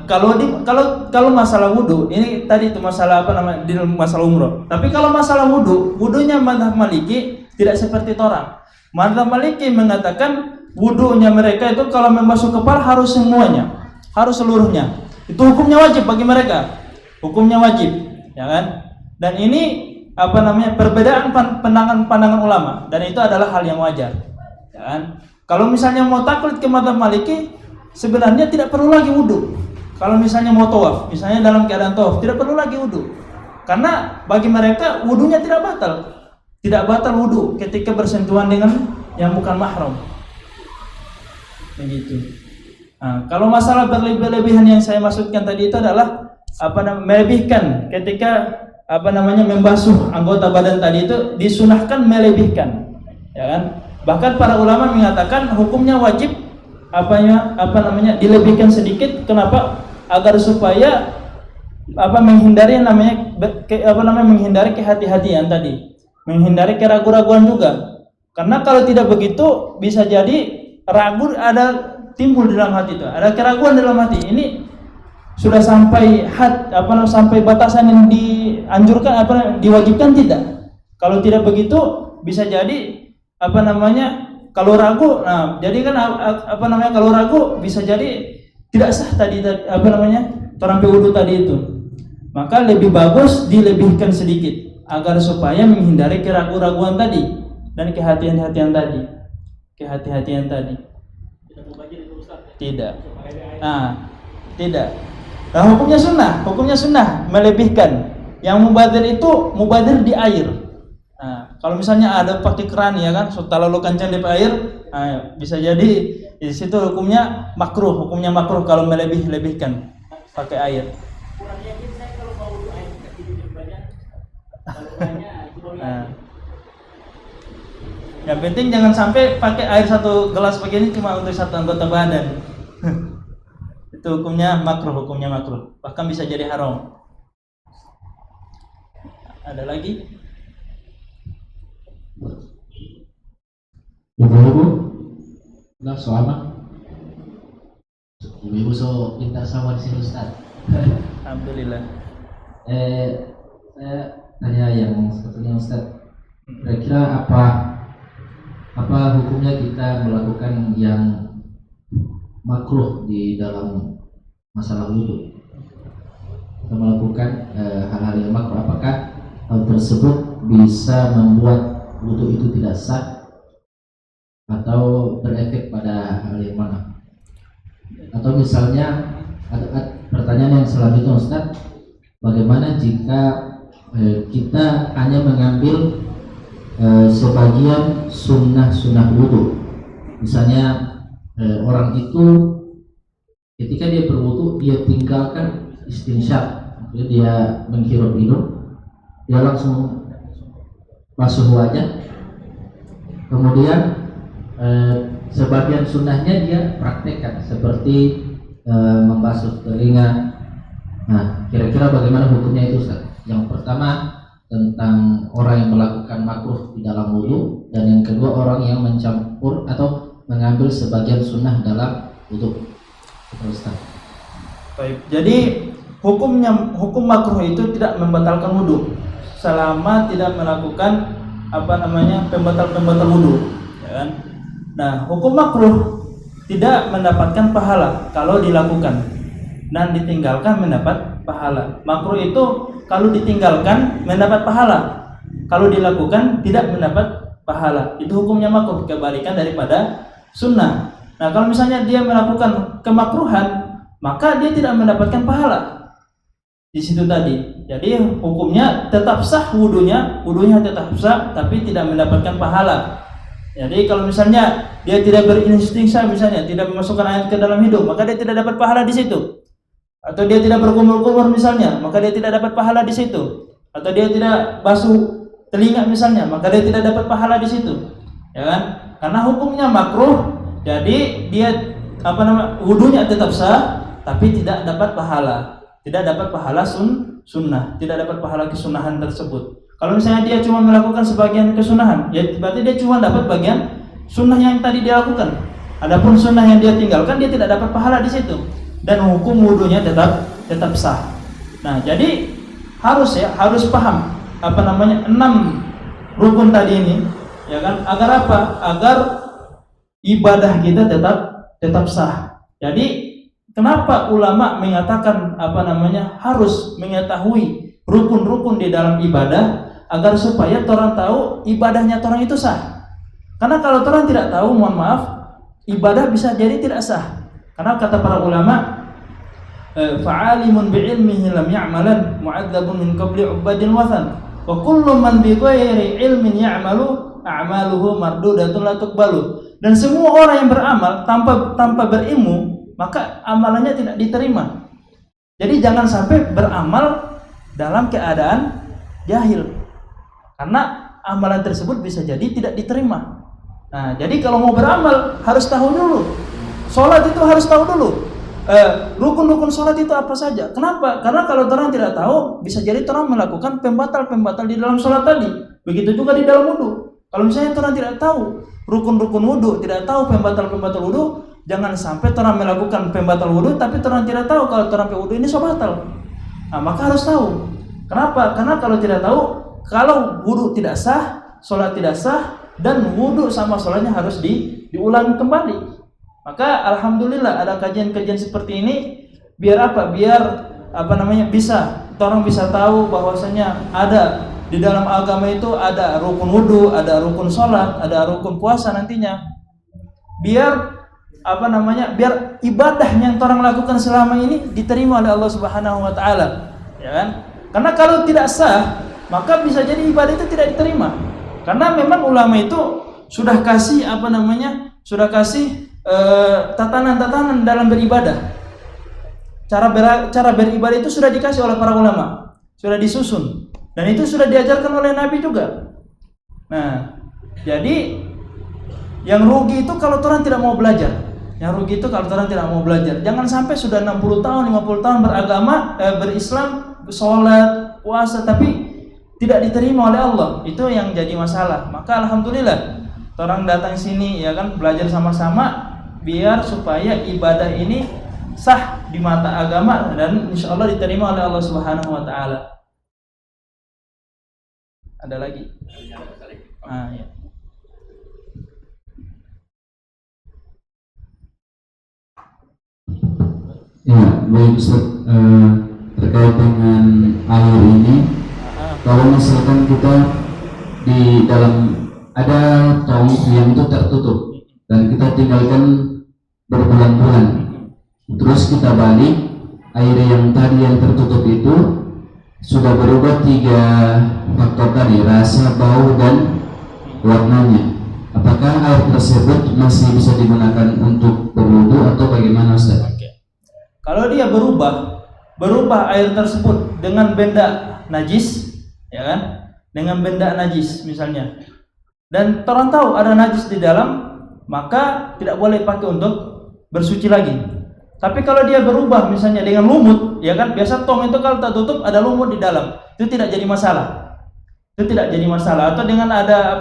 kalau masalah wudu ini tadi itu masalah di masalah umroh. Tapi kalau masalah wudunya mazhab Maliki tidak seperti orang. Mazhab Maliki mengatakan wudunya mereka itu kalau membasuh kepala harus semuanya, harus seluruhnya. Itu hukumnya wajib bagi mereka. Hukumnya wajib, ya kan? Dan ini perbedaan pandangan ulama, dan itu adalah hal yang wajar, ya kan? Kalau misalnya mau taklid ke mazhab Maliki sebenarnya tidak perlu lagi wudu. Kalau misalnya mau tawaf, misalnya dalam keadaan tawaf, tidak perlu lagi wudu. Karena bagi mereka wudunya tidak batal. Tidak batal wudu ketika bersentuhan dengan yang bukan mahram. Begitu. Nah, kalau masalah berlebihan yang saya maksudkan tadi itu adalah melebihkan ketika membasuh anggota badan tadi itu disunahkan melebihkan, ya kan? Bahkan para ulama mengatakan hukumnya wajib dilebihkan sedikit. Kenapa? Agar supaya menghindari yang namanya menghindari kehati-hatian tadi, menghindari keraguan-raguan juga. Karena kalau tidak begitu bisa jadi ragu ada timbul di dalam hati itu, ada keraguan dalam hati. Ini sudah sampai sampai batasan yang dianjurkan diwajibkan tidak. Kalau tidak begitu bisa jadi kalau ragu, nah jadi kan kalau ragu bisa jadi tidak sah tadi terampi wudu tadi itu. Maka lebih bagus dilebihkan sedikit agar supaya menghindari keraguan-raguan tadi dan kehati-hatian tadi. Tidak. Tidak. Nah, hukumnya sunnah melebihkan. Yang mubadir di air. Nah, kalau misalnya ada pakai keran ya kan, terlalu kencang di air, nah, bisa jadi di situ hukumnya makruh kalau melebihkan pakai air. Nah, yang penting jangan sampai pakai air 1 gelas begini cuma untuk 1 anggota badan. Itu hukumnya makruh, bahkan bisa jadi haram. Ada lagi? Ibu-ibu, nah selama ibu-ibu so pintar sama di sini Ustaz. Alhamdulillah. Saya tanya yang sebetulnya Ustaz, kira-kira apa hukumnya kita melakukan yang makruh di dalam masalah wudu? Kita melakukan hal-hal yang makruh, apakah hal tersebut bisa membuat wudu itu tidak sah atau berefek pada hal yang mana? Atau misalnya ada pertanyaan yang selanjutnya Ustaz, bagaimana jika kita hanya mengambil sebagian sunnah wudu? Misalnya orang itu ketika dia berwudu dia tinggalkan istinsyaq, dia menghirup hidung, dia langsung basuh wajah, kemudian sebagian sunnahnya dia praktekkan seperti membasuh telinga. Nah, kira-kira bagaimana hukumnya itu Ustaz? Yang pertama tentang orang yang melakukan makruh di dalam wudu, dan yang kedua orang yang mencampur atau mengambil sebagian sunnah dalam wudu. Ustaz. Baik. Jadi hukum makruh itu tidak membatalkan wudu selama tidak melakukan pembatal wudu, ya kan? Nah, hukum makruh tidak mendapatkan pahala kalau dilakukan, dan ditinggalkan mendapat pahala. Makruh itu kalau ditinggalkan mendapat pahala, kalau dilakukan tidak mendapat pahala. Itu hukumnya makruh, kebalikan daripada sunnah. Nah, kalau misalnya dia melakukan kemakruhan, maka dia tidak mendapatkan pahala di situ tadi. Jadi hukumnya tetap sah wudunya tetap sah, tapi tidak mendapatkan pahala. Jadi kalau misalnya dia tidak berinstingsa, misalnya tidak memasukkan air ke dalam hidung, maka dia tidak dapat pahala di situ. Atau dia tidak berkumur-kumur misalnya, maka dia tidak dapat pahala di situ. Atau dia tidak basuh telinga misalnya, maka dia tidak dapat pahala di situ. Ya kan? Karena hukumnya makruh, jadi dia wudunya tetap sah, tapi tidak dapat pahala. Tidak dapat pahala sunnah, tidak dapat pahala kesunahan tersebut. Kalau misalnya dia cuma melakukan sebagian kesunahan, ya berarti dia cuma dapat bagian sunnah yang tadi dia lakukan. Adapun sunnah yang dia tinggalkan, dia tidak dapat pahala di situ. Dan hukum wudunya tetap sah. Nah, jadi harus paham 6 rukun tadi ini, ya kan? Agar apa? Agar ibadah kita tetap sah. Jadi kenapa ulama mengatakan harus mengetahui rukun-rukun di dalam ibadah, agar supaya orang tahu ibadahnya orang itu sah. Karena kalau orang tidak tahu, mohon maaf, ibadah bisa jadi tidak sah. Karena kata para ulama, fa'alimun bi'ilmihi lam ya'malan mu'adzabun min qabli ubadil wathan, wa kullu man bi ghairi ilmin ya'malu a'maluhu mardudatun la tuqbalu. Dan semua orang yang beramal tanpa berilmu, maka amalannya tidak diterima. Jadi jangan sampai beramal dalam keadaan jahil, karena amalan tersebut bisa jadi tidak diterima. Nah, jadi kalau mau beramal harus tahu dulu. Sholat itu harus tahu dulu. rukun-rukun sholat itu apa saja. Kenapa? Karena kalau orang tidak tahu, bisa jadi orang melakukan pembatal-pembatal di dalam sholat tadi. Begitu juga di dalam wudhu. Kalau misalnya orang tidak tahu rukun-rukun wudhu, tidak tahu pembatal-pembatal wudhu, jangan sampai orang melakukan pembatal wudhu, tapi orang tidak tahu kalau orang wudhu ini so batal. Nah, maka harus tahu. Kenapa? Karena kalau tidak tahu, kalau wudhu tidak sah, sholat tidak sah, dan wudhu sama sholatnya harus diulang kembali. Maka alhamdulillah ada kajian-kajian seperti ini, biar apa? Biar bisa orang bisa tahu bahwasanya ada di dalam agama itu ada rukun wudhu, ada rukun sholat, ada rukun puasa nantinya. Biar biar ibadah yang orang lakukan selama ini diterima oleh Allah Subhanahu wa taala, ya kan? Karena kalau tidak sah, maka bisa jadi ibadah itu tidak diterima. Karena memang ulama itu sudah kasih tatanan-tatanan dalam beribadah. Cara beribadah itu sudah dikasih oleh para ulama, sudah disusun, dan itu sudah diajarkan oleh Nabi juga. Nah, jadi yang rugi itu kalau orang tidak mau belajar. Yang rugi itu kalau orang tidak mau belajar. Jangan sampai sudah 60 tahun, 50 tahun beragama, berislam, sholat, puasa, tapi tidak diterima oleh Allah. Itu yang jadi masalah. Maka alhamdulillah orang datang sini, ya kan, belajar sama-sama, biar supaya ibadah ini sah di mata agama dan insya Allah diterima oleh Allah Subhanahu wa taala. Ada lagi? Ya. Ya, baik Ustaz, terkait dengan air ini, kalau misalkan kita di dalam ada tong yang itu tertutup dan kita tinggalkan berbulan-bulan, terus kita balik, air yang tadi yang tertutup itu sudah berubah 3 faktor tadi, rasa, bau, dan warnanya. Apakah air tersebut masih bisa digunakan untuk berwudu atau bagaimana Ustaz? Kalau dia berubah air tersebut dengan benda najis, ya kan? Dengan benda najis misalnya. Dan orang tahu ada najis di dalam, maka tidak boleh pakai untuk bersuci lagi. Tapi kalau dia berubah misalnya dengan lumut, ya kan? Biasa tong itu kalau tak tutup ada lumut di dalam, itu tidak jadi masalah. Itu tidak jadi masalah. Atau dengan ada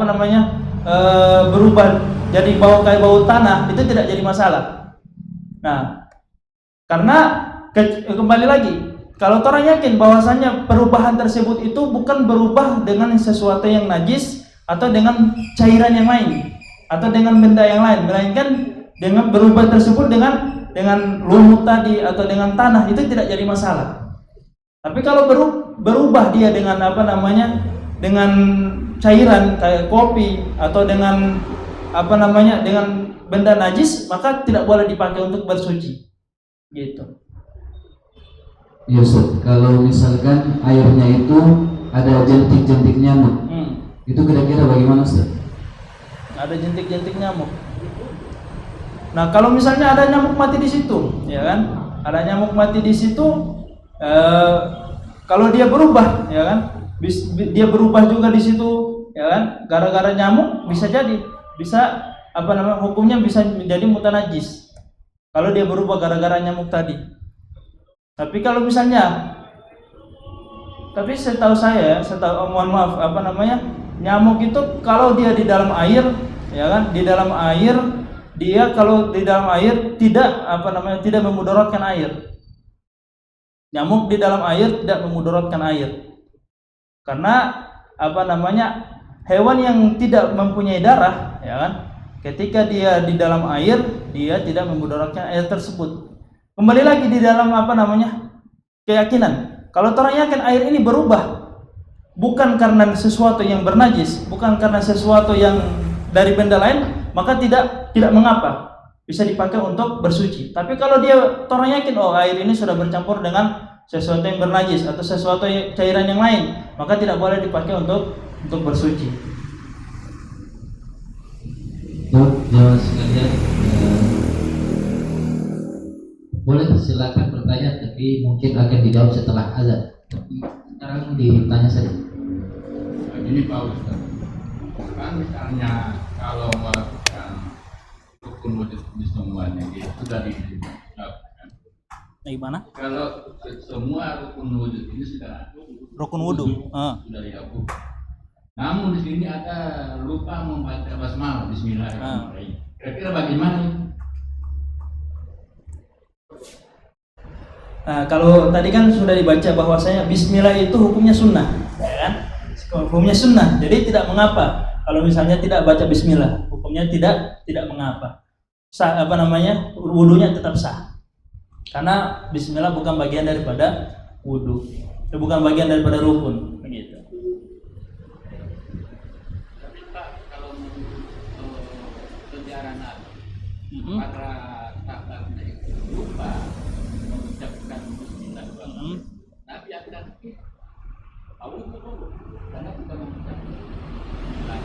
berubah jadi kayak bau tanah, itu tidak jadi masalah. Nah, karena kembali lagi, kalau orang yakin bahwasanya perubahan tersebut itu bukan berubah dengan sesuatu yang najis atau dengan cairan yang lain atau dengan benda yang lain, melainkan dengan berubah tersebut dengan lumut tadi atau dengan tanah, itu tidak jadi masalah. Tapi kalau berubah dia dengan dengan cairan kayak kopi atau dengan dengan benda najis, maka tidak boleh dipakai untuk bersuci. Gitu. Ya Ustaz, kalau misalkan airnya itu ada jentik-jentik nyamuk, itu kira-kira bagaimana Ustaz? Ada jentik-jentik nyamuk. Nah, kalau misalnya ada nyamuk mati di situ, ya kan? Ada nyamuk mati di situ, kalau dia berubah, ya kan? Dia berubah juga di situ, ya kan? Gara-gara nyamuk bisa hukumnya bisa menjadi mutanajis. Kalau dia berubah gara-gara nyamuk tadi. Tapi kalau misalnya, mohon maaf, nyamuk itu kalau dia di dalam air, ya kan, kalau di dalam air tidak memudaratkan air. Nyamuk di dalam air tidak memudaratkan air. Karena hewan yang tidak mempunyai darah, ya kan, ketika dia di dalam air, dia tidak memudaratkan air tersebut. Kembali lagi di dalam keyakinan. Kalau orang yakin air ini berubah bukan karena sesuatu yang bernajis, bukan karena sesuatu yang dari benda lain, maka tidak mengapa, bisa dipakai untuk bersuci. Tapi kalau orang yakin air ini sudah bercampur dengan sesuatu yang bernajis atau sesuatu cairan yang lain, maka tidak boleh dipakai untuk bersuci. Jemaah sekalian, boleh silakan bertanya, tapi mungkin akan dijawab setelah azan. Tapi sekarang ditanya saja. Ini Pak Ustaz, kan misalnya kalau melakukan rukun wujud di semuanya itu sudah dilakukan, Gimana? Kalau semua rukun wudhu ini sudah Rukun wudhu. sudah dilakukan. Namun di sini ada lupa membaca basmalah Bismillahirrahmanirrahim. Kira-kira bagaimana ini? Nah, kalau tadi kan sudah dibaca bahwasanya Bismillah itu hukumnya sunnah, ya kan? Hukumnya sunnah, jadi tidak mengapa kalau misalnya tidak baca Bismillah, hukumnya tidak mengapa. Sah, wudhunya tetap sah, karena Bismillah bukan bagian daripada wudhu, bukan bagian daripada rukun, begitu. Tapi Pak, kalau sejarah Nabi, para sahabatnya itu lupa mengucapkan Bismillah. Nabi akan tahu itu dulu, karena kita mengucapkan Bismillah.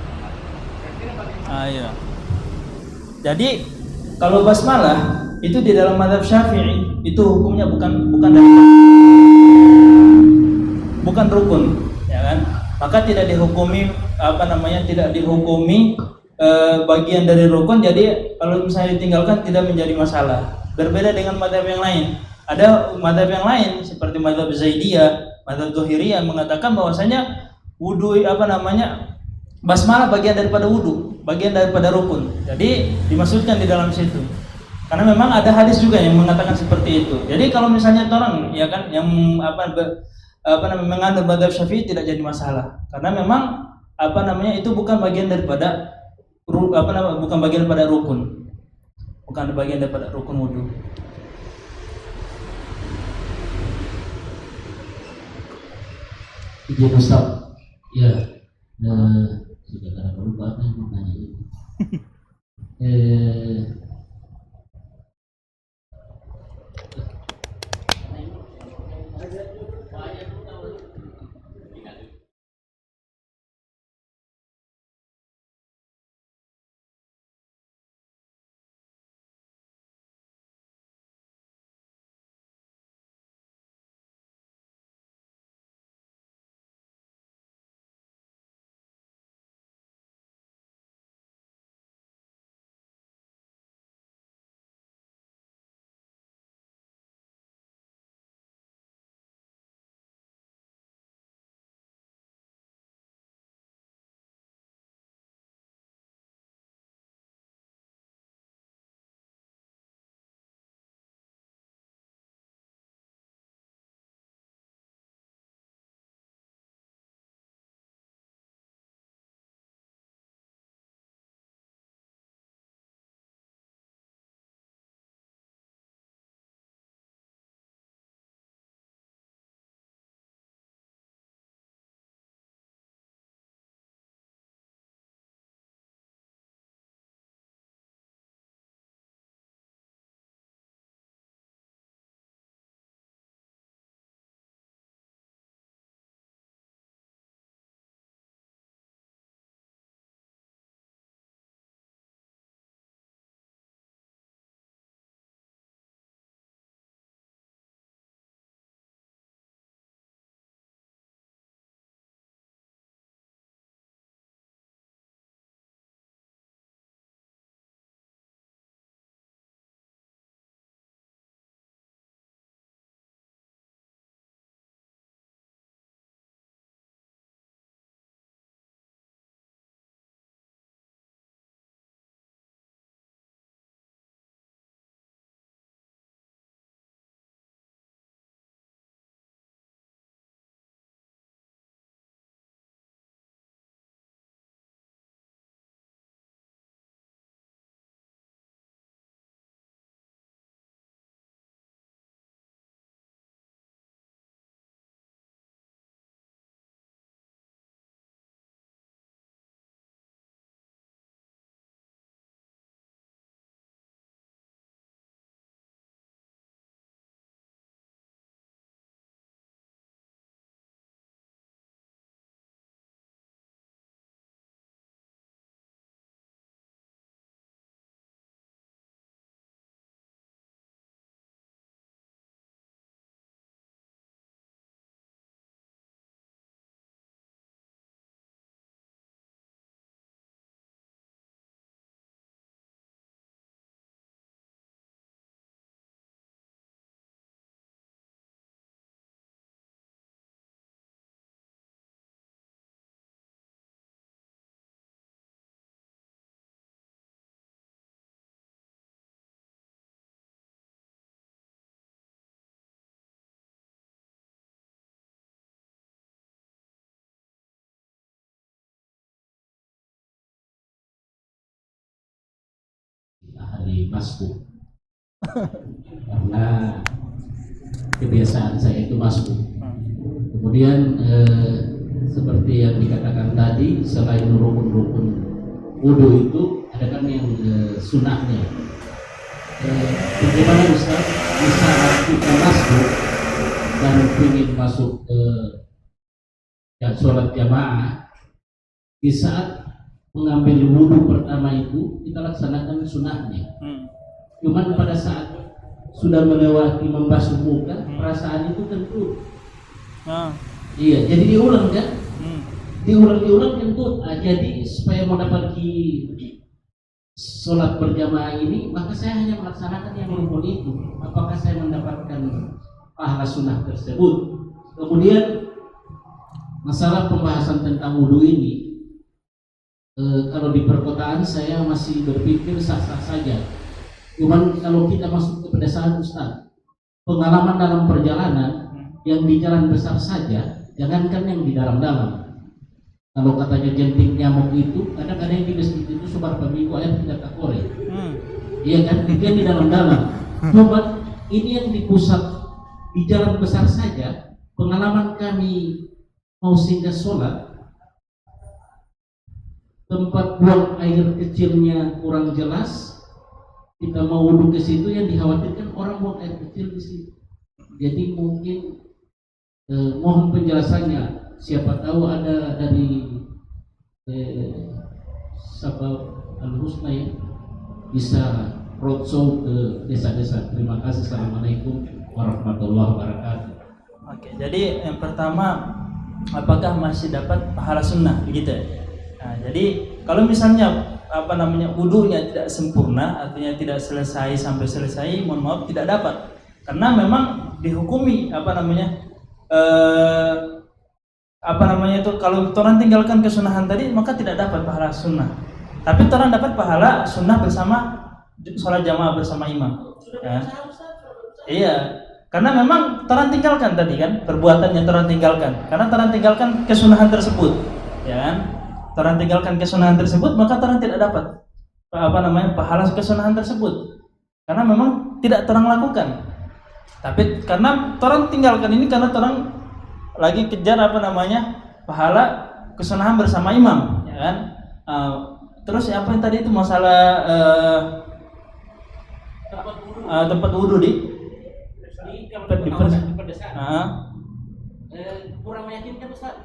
Kira-kira bagaimana? Iya. Jadi kalau basmalah itu di dalam mazhab Syafi'i itu hukumnya bukan rukun, ya kan? Maka tidak dihukumi bagian dari rukun. Jadi kalau misalnya ditinggalkan tidak menjadi masalah. Berbeda dengan mazhab yang lain. Ada mazhab yang lain seperti mazhab Zaidiyah, mazhab Zuhiriyah mengatakan bahwasanya basmalah bagian daripada wudhu, bagian daripada rukun. Jadi dimaksudkan di dalam situ. Karena memang ada hadis juga yang mengatakan seperti itu. Jadi kalau misalnya orang ya kan yang menganut mazhab Syafi'i tidak jadi masalah. Karena memang itu bukan bagian daripada bukan bagian daripada rukun. Bukan bagian daripada rukun wudhu. Izin Ustaz. Ya. Sudah karena lupa apa yang mau tanya ini. di masbuk karena kebiasaan saya itu masbuk. Kemudian seperti yang dikatakan tadi, selain rukun-rukun wudu itu ada kan yang sunahnya. Bagaimana Ustaz bisa kita masuk dan ingin masuk ke sholat jamaah, di saat mengambil wudu pertama itu kita laksanakan sunahnya. Cuman pada saat sudah melewati membasuh muka, perasaan itu tentu iya, jadi diulang kan? Diulang tentu. Jadi supaya mendapati sholat berjamaah ini, maka saya hanya melaksanakan yang rukun itu. Apakah saya mendapatkan pahala sunnah tersebut? Kemudian masalah pembahasan tentang wudu ini, kalau di perkotaan saya masih berpikir sah-sah saja. Cuman kalau kita masuk ke pedesaan Ustaz, pengalaman dalam perjalanan yang di jalan besar saja, jangankan yang di dalam-dalam. Kalau katanya jentik nyamuk itu, kadang-kadang yang di masjid itu seberapa minggu air tidak takore. Iya kan? Dia di dalam-dalam. Cuma ini yang di pusat, di jalan besar saja, pengalaman kami mau singgah sholat, tempat buang air kecilnya kurang jelas, kita mau wudhu ke situ, yang dikhawatirkan orang buang air kecil di situ. Jadi mungkin mohon penjelasannya. Siapa tahu ada dari Sabab Al-Husna yang bisa roadshow ke desa-desa. Terima kasih. Assalamualaikum warahmatullahi wabarakatuh. Oke, jadi yang pertama, apakah masih dapat pahala sunnah begitu ya? Nah, jadi kalau misalnya wudunya tidak sempurna, artinya tidak selesai sampai selesai, mohon maaf tidak dapat, karena memang dihukumi kalau orang tinggalkan kesunahan tadi, maka tidak dapat pahala sunnah. Tapi orang dapat pahala sunnah bersama sholat jamaah bersama imam. Ya. Iya, karena memang orang tinggalkan tadi kan, perbuatannya orang tinggalkan. Karena orang tinggalkan kesunahan tersebut, ya kan? Orang tinggalkan kesunahan tersebut, maka orang tidak dapat pahala kesunahan tersebut. Karena memang tidak orang lakukan. Tapi karena orang tinggalkan ini, karena orang lagi kejar pahala kesunahan bersama imam, ya kan? Terus apa yang tadi itu masalah tempat wudu di pedesaan. Kurang meyakinkan Ustaz.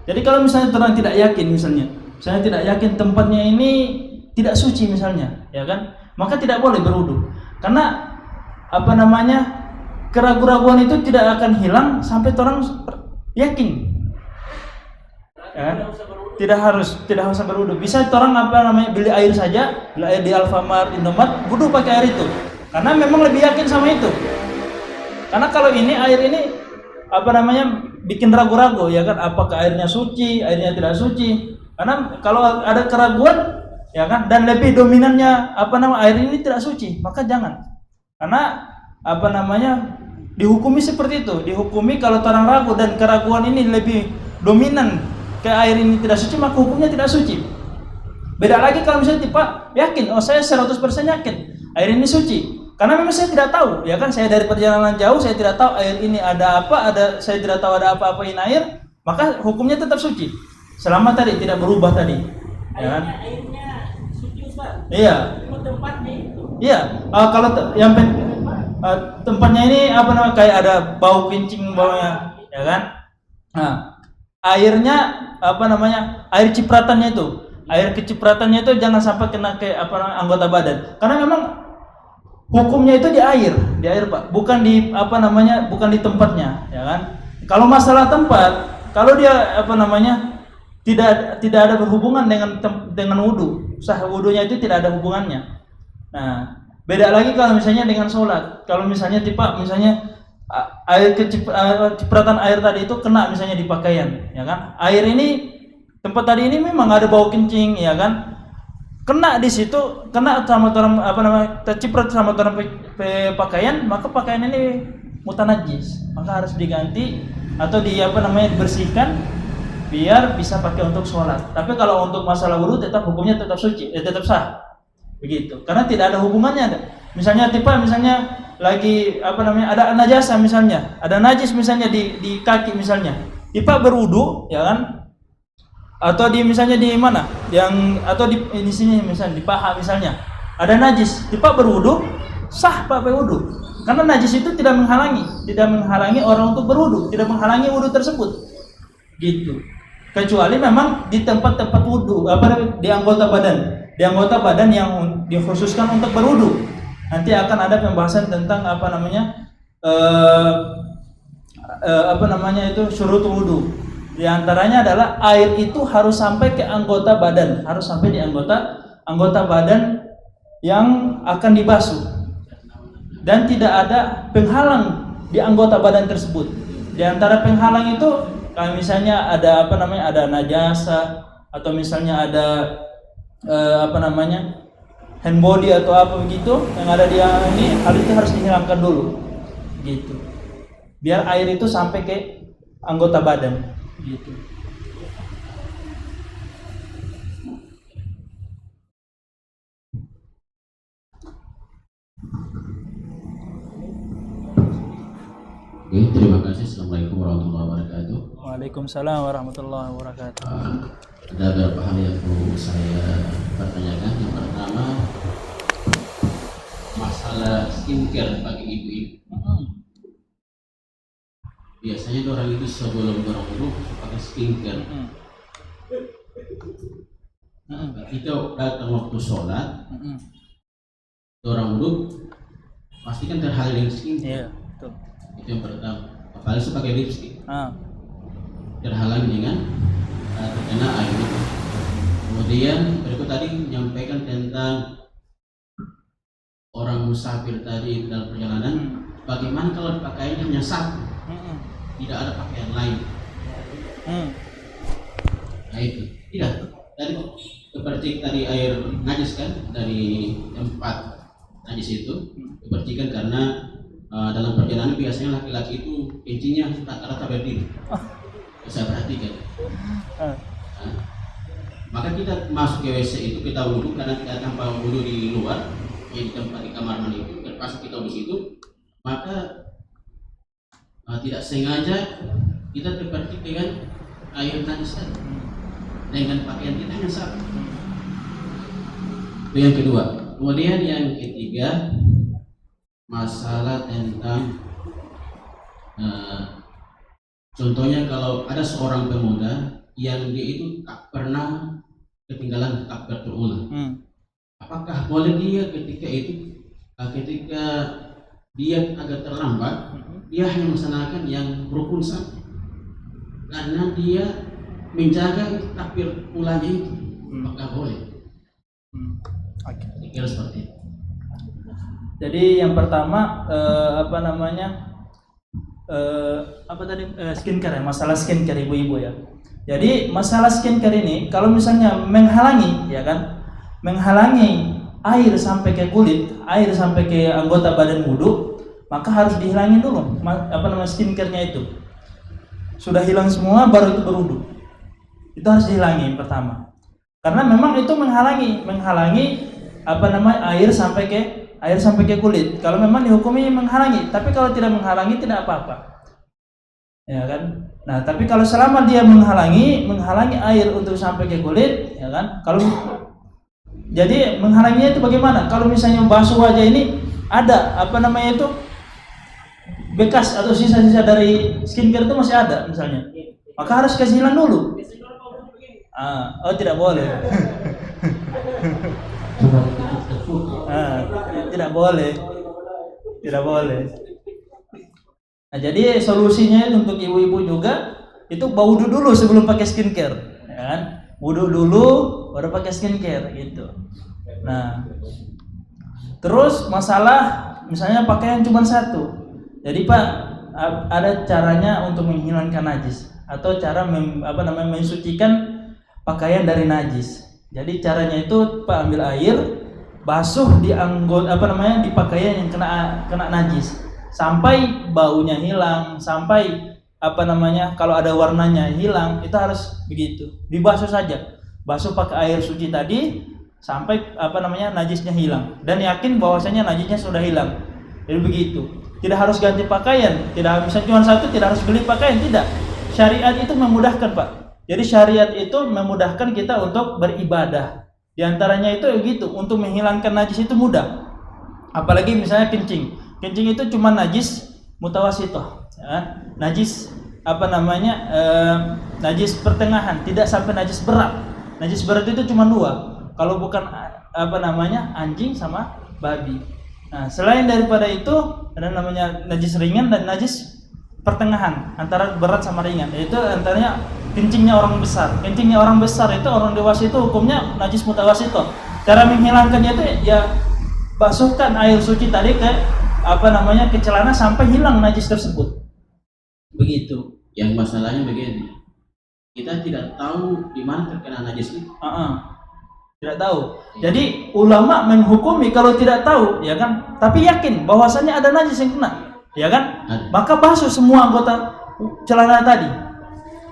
Jadi kalau misalnya orang tidak yakin, misalnya tidak yakin tempatnya ini tidak suci misalnya, ya kan? Maka tidak boleh berwudu. Karena keraguan-raguan itu tidak akan hilang sampai orang yakin. Ya? Tidak harus berwudu. Bisa orang beli air saja, beli air di Alfamart, Indomaret, wudu pakai air itu. Karena memang lebih yakin sama itu. Karena kalau air ini bikin ragu-ragu, ya kan? Apakah airnya suci, airnya tidak suci? Karena kalau ada keraguan, ya kan? Dan lebih dominannya air ini tidak suci, maka jangan. Karena dihukumi seperti itu. Dihukumi kalau orang ragu dan keraguan ini lebih dominan ke air ini tidak suci, maka hukumnya tidak suci. Beda lagi kalau misalnya yakin, saya 100% yakin air ini suci. Karena memang saya tidak tahu, ya kan? Saya dari perjalanan jauh, saya tidak tahu air ini saya tidak tahu ada apa-apa ini air, maka hukumnya tetap suci. Selama tadi tidak berubah tadi. Ya kan? Airnya suci Ustaz. Iya. Tempatnya itu. Iya. Kalau yang tempatnya ini kayak ada bau kencing baunya, ya kan? Nah, airnya air cipratannya itu, air kecipratannya itu jangan sampai kena ke anggota badan. Karena memang hukumnya itu di air Pak, bukan di bukan di tempatnya, ya kan? Kalau masalah tempat, kalau dia tidak ada berhubungan dengan wudu, sah wudunya itu tidak ada hubungannya. Nah, beda lagi kalau misalnya dengan sholat. Kalau misalnya air cipratan air tadi itu kena misalnya di pakaian, ya kan? Air ini tempat tadi ini memang ada bau kencing, ya kan? Kena di situ, kena sama orang terciprat sama orang pakaian, maka pakaian ini mutanajis, maka harus diganti atau dibersihkan biar bisa pakai untuk sholat. Tapi kalau untuk masalah wudu hukumnya tetap suci, tetap sah. begitu. Karena tidak ada hubungannya. Misalnya lagi ada najasa misalnya, ada najis misalnya di kaki misalnya, tiba berwudu, ya kan? Atau misalnya di mana? Atau di sini misalnya di paha misalnya, ada najis, tiba berwudu, sah pakai wudu. Karena najis itu tidak menghalangi orang untuk berwudu, tidak menghalangi wudu tersebut. Gitu. Kecuali memang di tempat-tempat wudu, di anggota badan yang dikhususkan untuk berwudu. Nanti akan ada pembahasan tentang syurut wudu. Di antaranya adalah air itu harus sampai ke anggota badan, harus sampai di anggota badan yang akan dibasuh, dan tidak ada penghalang di anggota badan tersebut. Di antara penghalang itu kalau misalnya ada ada najasa, atau misalnya ada hand body atau apa begitu yang ada di ini, hal itu harus dihilangkan dulu, gitu. Biar air itu sampai ke anggota badan, gitu. Oke, terima kasih. Assalamualaikum warahmatullahi wabarakatuh. Waalaikumsalam warahmatullahi wabarakatuh. Ada beberapa hal yang perlu saya pertanyakan. Yang pertama, masalah skincare bagi ibu-ibu. Biasanya orang itu sebelum berwudu pakai skincare. Ketika datang waktu sholat, orang wudu pastikan terhalang dengan skincare. Iya, betul. Itu yang pertama. Apalagi pakai lipstick, terhalang dengan terkena air. Kemudian berikut tadi menyampaikan tentang orang musafir tadi dalam perjalanan. Bagaimana kalau pakaiannya hanya satu, tidak ada pakaian lain? Nah itu tidak. Tadi seperti tadi air najis kan, dari tempat najis itu dipercikan karena dalam perjalanan biasanya laki-laki itu kencinya rata-rata berdiri. Saya perhatikan. Maka kita masuk ke WC itu, kita wudhu, karena kita tanpa wudhu di luar, di tempat di kamar mandi itu, terpaksa kita wudhu situ, maka tidak sengaja kita terpercik dengan air najis tadi, dengan pakaian kita yang sama. Itu yang kedua. Kemudian yang ketiga, masalah tentang contohnya kalau ada seorang pemuda yang dia itu tak pernah ketinggalan takbiratul ula, apakah boleh dia ketika dia agak terlambat, dia hanya melaksanakan yang rukun saja karena dia menjaga takbir ulanya itu, apakah boleh? Saya kira seperti itu. Jadi yang pertama skincare ya, masalah skincare ibu-ibu ya. Jadi masalah skincare ini kalau misalnya menghalangi, ya kan, menghalangi air sampai ke kulit, air sampai ke anggota badan wudu, maka harus dihilangin dulu skincare-nya itu. Sudah hilang semua baru itu berwudu. Itu harus dihilangin pertama. Karena memang itu menghalangi air sampai ke kulit. Kalau memang dihukumi menghalangi, tapi kalau tidak menghalangi tidak apa-apa. Ya kan? Nah, tapi kalau selama dia menghalangi air untuk sampai ke kulit, ya kan? Jadi menghalanginya itu bagaimana? Kalau misalnya basuh wajah ini ada bekas atau sisa-sisa dari skincare itu masih ada misalnya, maka harus kasih hilang dulu. Tidak boleh. Tidak boleh. Nah, jadi solusinya untuk ibu-ibu juga itu wudu dulu sebelum pakai skincare, ya kan? Wudu dulu baru pakai skincare gitu. Nah, terus masalah misalnya pakaian cuma satu. Jadi Pak, ada caranya untuk menghilangkan najis atau cara mensucikan pakaian dari najis. Jadi caranya itu Pak ambil air, basuh di di pakaian yang kena najis sampai baunya hilang, sampai kalau ada warnanya hilang, itu harus begitu. Dibasuh saja. Basuh pakai air suci tadi, sampai najisnya hilang dan yakin bahwasanya najisnya sudah hilang. Jadi begitu. Tidak harus ganti pakaian, tidak misalnya cuma satu, tidak harus beli pakaian, tidak. Syariat itu memudahkan, Pak. Jadi syariat itu memudahkan kita untuk beribadah. Di antaranya itu begitu, untuk menghilangkan najis itu mudah. Apalagi misalnya kencing. Kencing itu cuma najis mutawasitoh, ya. Najis najis pertengahan, tidak sampai najis berat. Najis berat itu cuma dua. Kalau bukan anjing sama babi. Nah, selain daripada itu ada namanya najis ringan dan najis pertengahan antara berat sama ringan. Yaitu antaranya kencingnya orang besar. Kencingnya orang besar itu orang dewasa itu hukumnya najis mutawasitoh. Cara menghilangkannya itu ya basuhkan air suci tadi ke ke celana sampai hilang najis tersebut. Begitu. Yang masalahnya begini, kita tidak tahu di mana terkena najis itu. Tidak tahu. Jadi ulama menghukumi kalau tidak tahu, ya kan? Tapi yakin bahwasanya ada najis yang kena, ya kan? Maka basuh semua anggota celana tadi.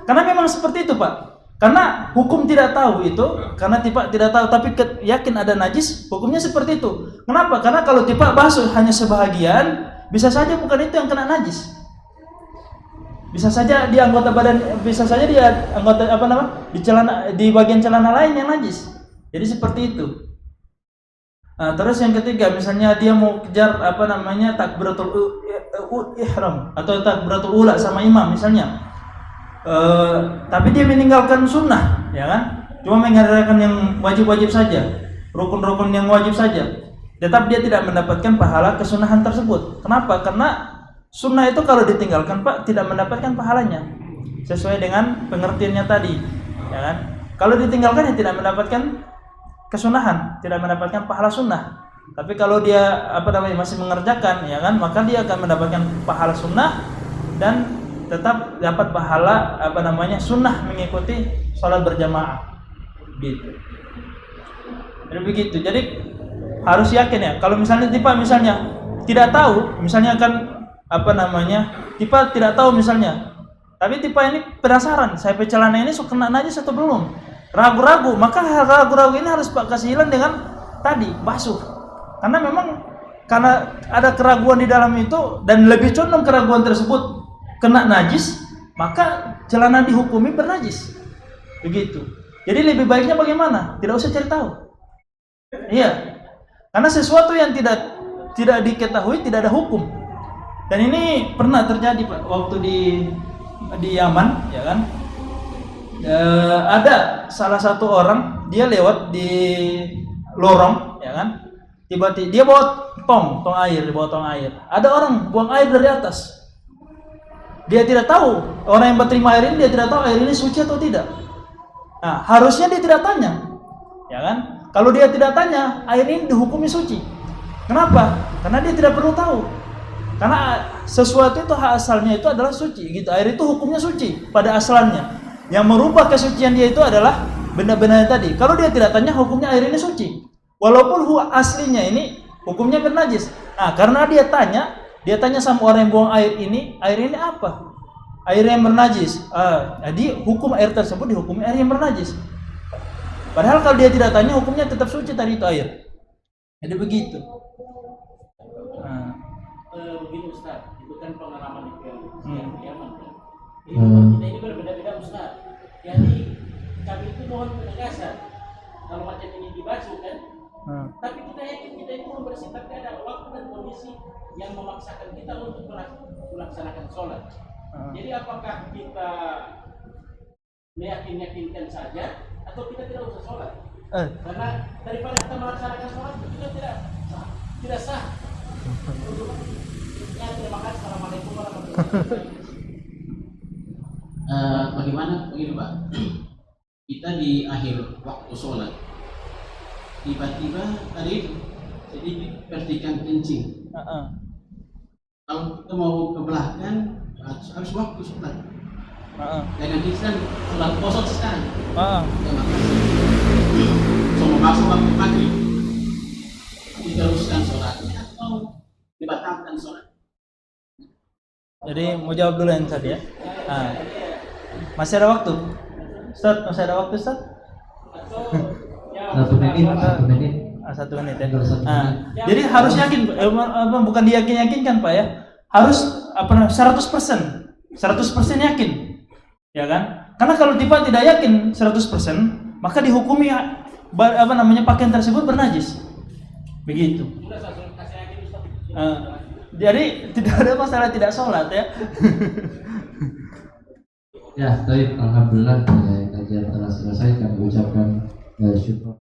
Karena memang seperti itu, Pak. Karena hukum tidak tahu itu, karena tidak tahu tapi yakin ada najis, hukumnya seperti itu. Kenapa? Karena kalau tiba basuh hanya sebahagian, bisa saja bukan itu yang kena najis. Bisa saja di anggota badan, bisa saja di anggota di celana, di bagian celana lain yang najis. Jadi seperti itu. Nah, terus yang ketiga, misalnya dia mau kejar takbiratul ihram atau takbiratul ula sama imam misalnya. Tapi dia meninggalkan sunnah, ya kan? Cuma mengerjakan yang wajib-wajib saja, rukun-rukun yang wajib saja. Tetap dia tidak mendapatkan pahala kesunahan tersebut. Kenapa? Karena sunnah itu kalau ditinggalkan, Pak, tidak mendapatkan pahalanya. Sesuai dengan pengertiannya tadi, ya kan? Kalau ditinggalkan ya tidak mendapatkan kesunahan, tidak mendapatkan pahala sunnah. Tapi kalau dia masih mengerjakan, ya kan, maka dia akan mendapatkan pahala sunnah dan tetap dapat pahala sunnah mengikuti sholat berjamaah. Gitu. Jadi begitu. Jadi harus yakin ya. Kalau misalnya tidak tahu, misalnya kan tipa tidak tahu misalnya. Tapi tipa ini penasaran, saya celana ini kena najis atau belum? Ragu-ragu, maka ragu-ragu ini harus Pak kasih hilang dengan tadi basuh. Karena ada keraguan di dalam itu dan lebih condong keraguan tersebut kena najis, maka celana dihukumi bernajis. Begitu. Jadi lebih baiknya bagaimana? Tidak usah cari tahu. Iya. Karena sesuatu yang tidak diketahui tidak ada hukum. Dan ini pernah terjadi, Pak, waktu di Yaman, ya kan? Ada salah satu orang, dia lewat di lorong, ya kan? Tiba-tiba dia bawa tong air. Ada orang buang air dari atas. Dia tidak tahu, orang yang berterima air ini dia tidak tahu air ini suci atau tidak. Nah, harusnya dia tidak tanya, ya kan? Kalau dia tidak tanya, air ini dihukumi suci. Kenapa? Karena dia tidak perlu tahu. Karena sesuatu itu hak asalnya itu adalah suci, gitu. Air itu hukumnya suci pada asalnya. Yang merubah kesucian dia itu adalah benda-benda tadi. Kalau dia tidak tanya, hukumnya air ini suci. Walaupun aslinya ini hukumnya bernajis. Nah, karena dia tanya sama orang yang buang air ini apa? Air yang bernajis. Jadi hukum air tersebut dihukumi air yang bernajis. Padahal kalau dia tidak tanya, hukumnya tetap suci tadi itu air. Jadi begitu. Begini Ustaz, itu kan pengalaman yang Yaman kan. Kita ini berbeda-beda Ustaz. Jadi kami itu mohon penegasan. Kalau macam ini dibasuh kan, tapi kita yakin kita itu membersih, tapi ada waktu dan kondisi yang memaksakan kita untuk melaksanakan sholat. Jadi apakah kita meyakinkan saja atau kita tidak usah sholat? Karena daripada kita melaksanakan sholat itu juga tidak sah. Ya, terima kasih. Assalamualaikum warahmatullahi wabarakatuh. Bagaimana begini Pak? Kita di akhir waktu sholat tiba-tiba tadi sedikit percikan kencing. Kalau kita mau ke belakang habis waktu sholat. Dengan kita sholat kosong sekarang. Semua masuk waktu maghrib. Diteruskan sholatnya atau dibatalkan sholat? Jadi mau jawab dulu yang tadi ya. Masih ada waktu? Ustaz, masih ada waktu Ustaz? 1 menit. Satu menit ya. Tinggal 1 Nah, menit. jadi harus yakin, bukan diyakin-yakinkan Pak ya, harus 100%, 100% yakin, ya kan? Karena kalau tiba tidak yakin 100%, maka dihukumi pakaian tersebut bernajis, begitu. Jadi tidak ada masalah tidak sholat ya. Ya, baik, alhamdulillah kajian telah selesai. Kami ucapkan syukur.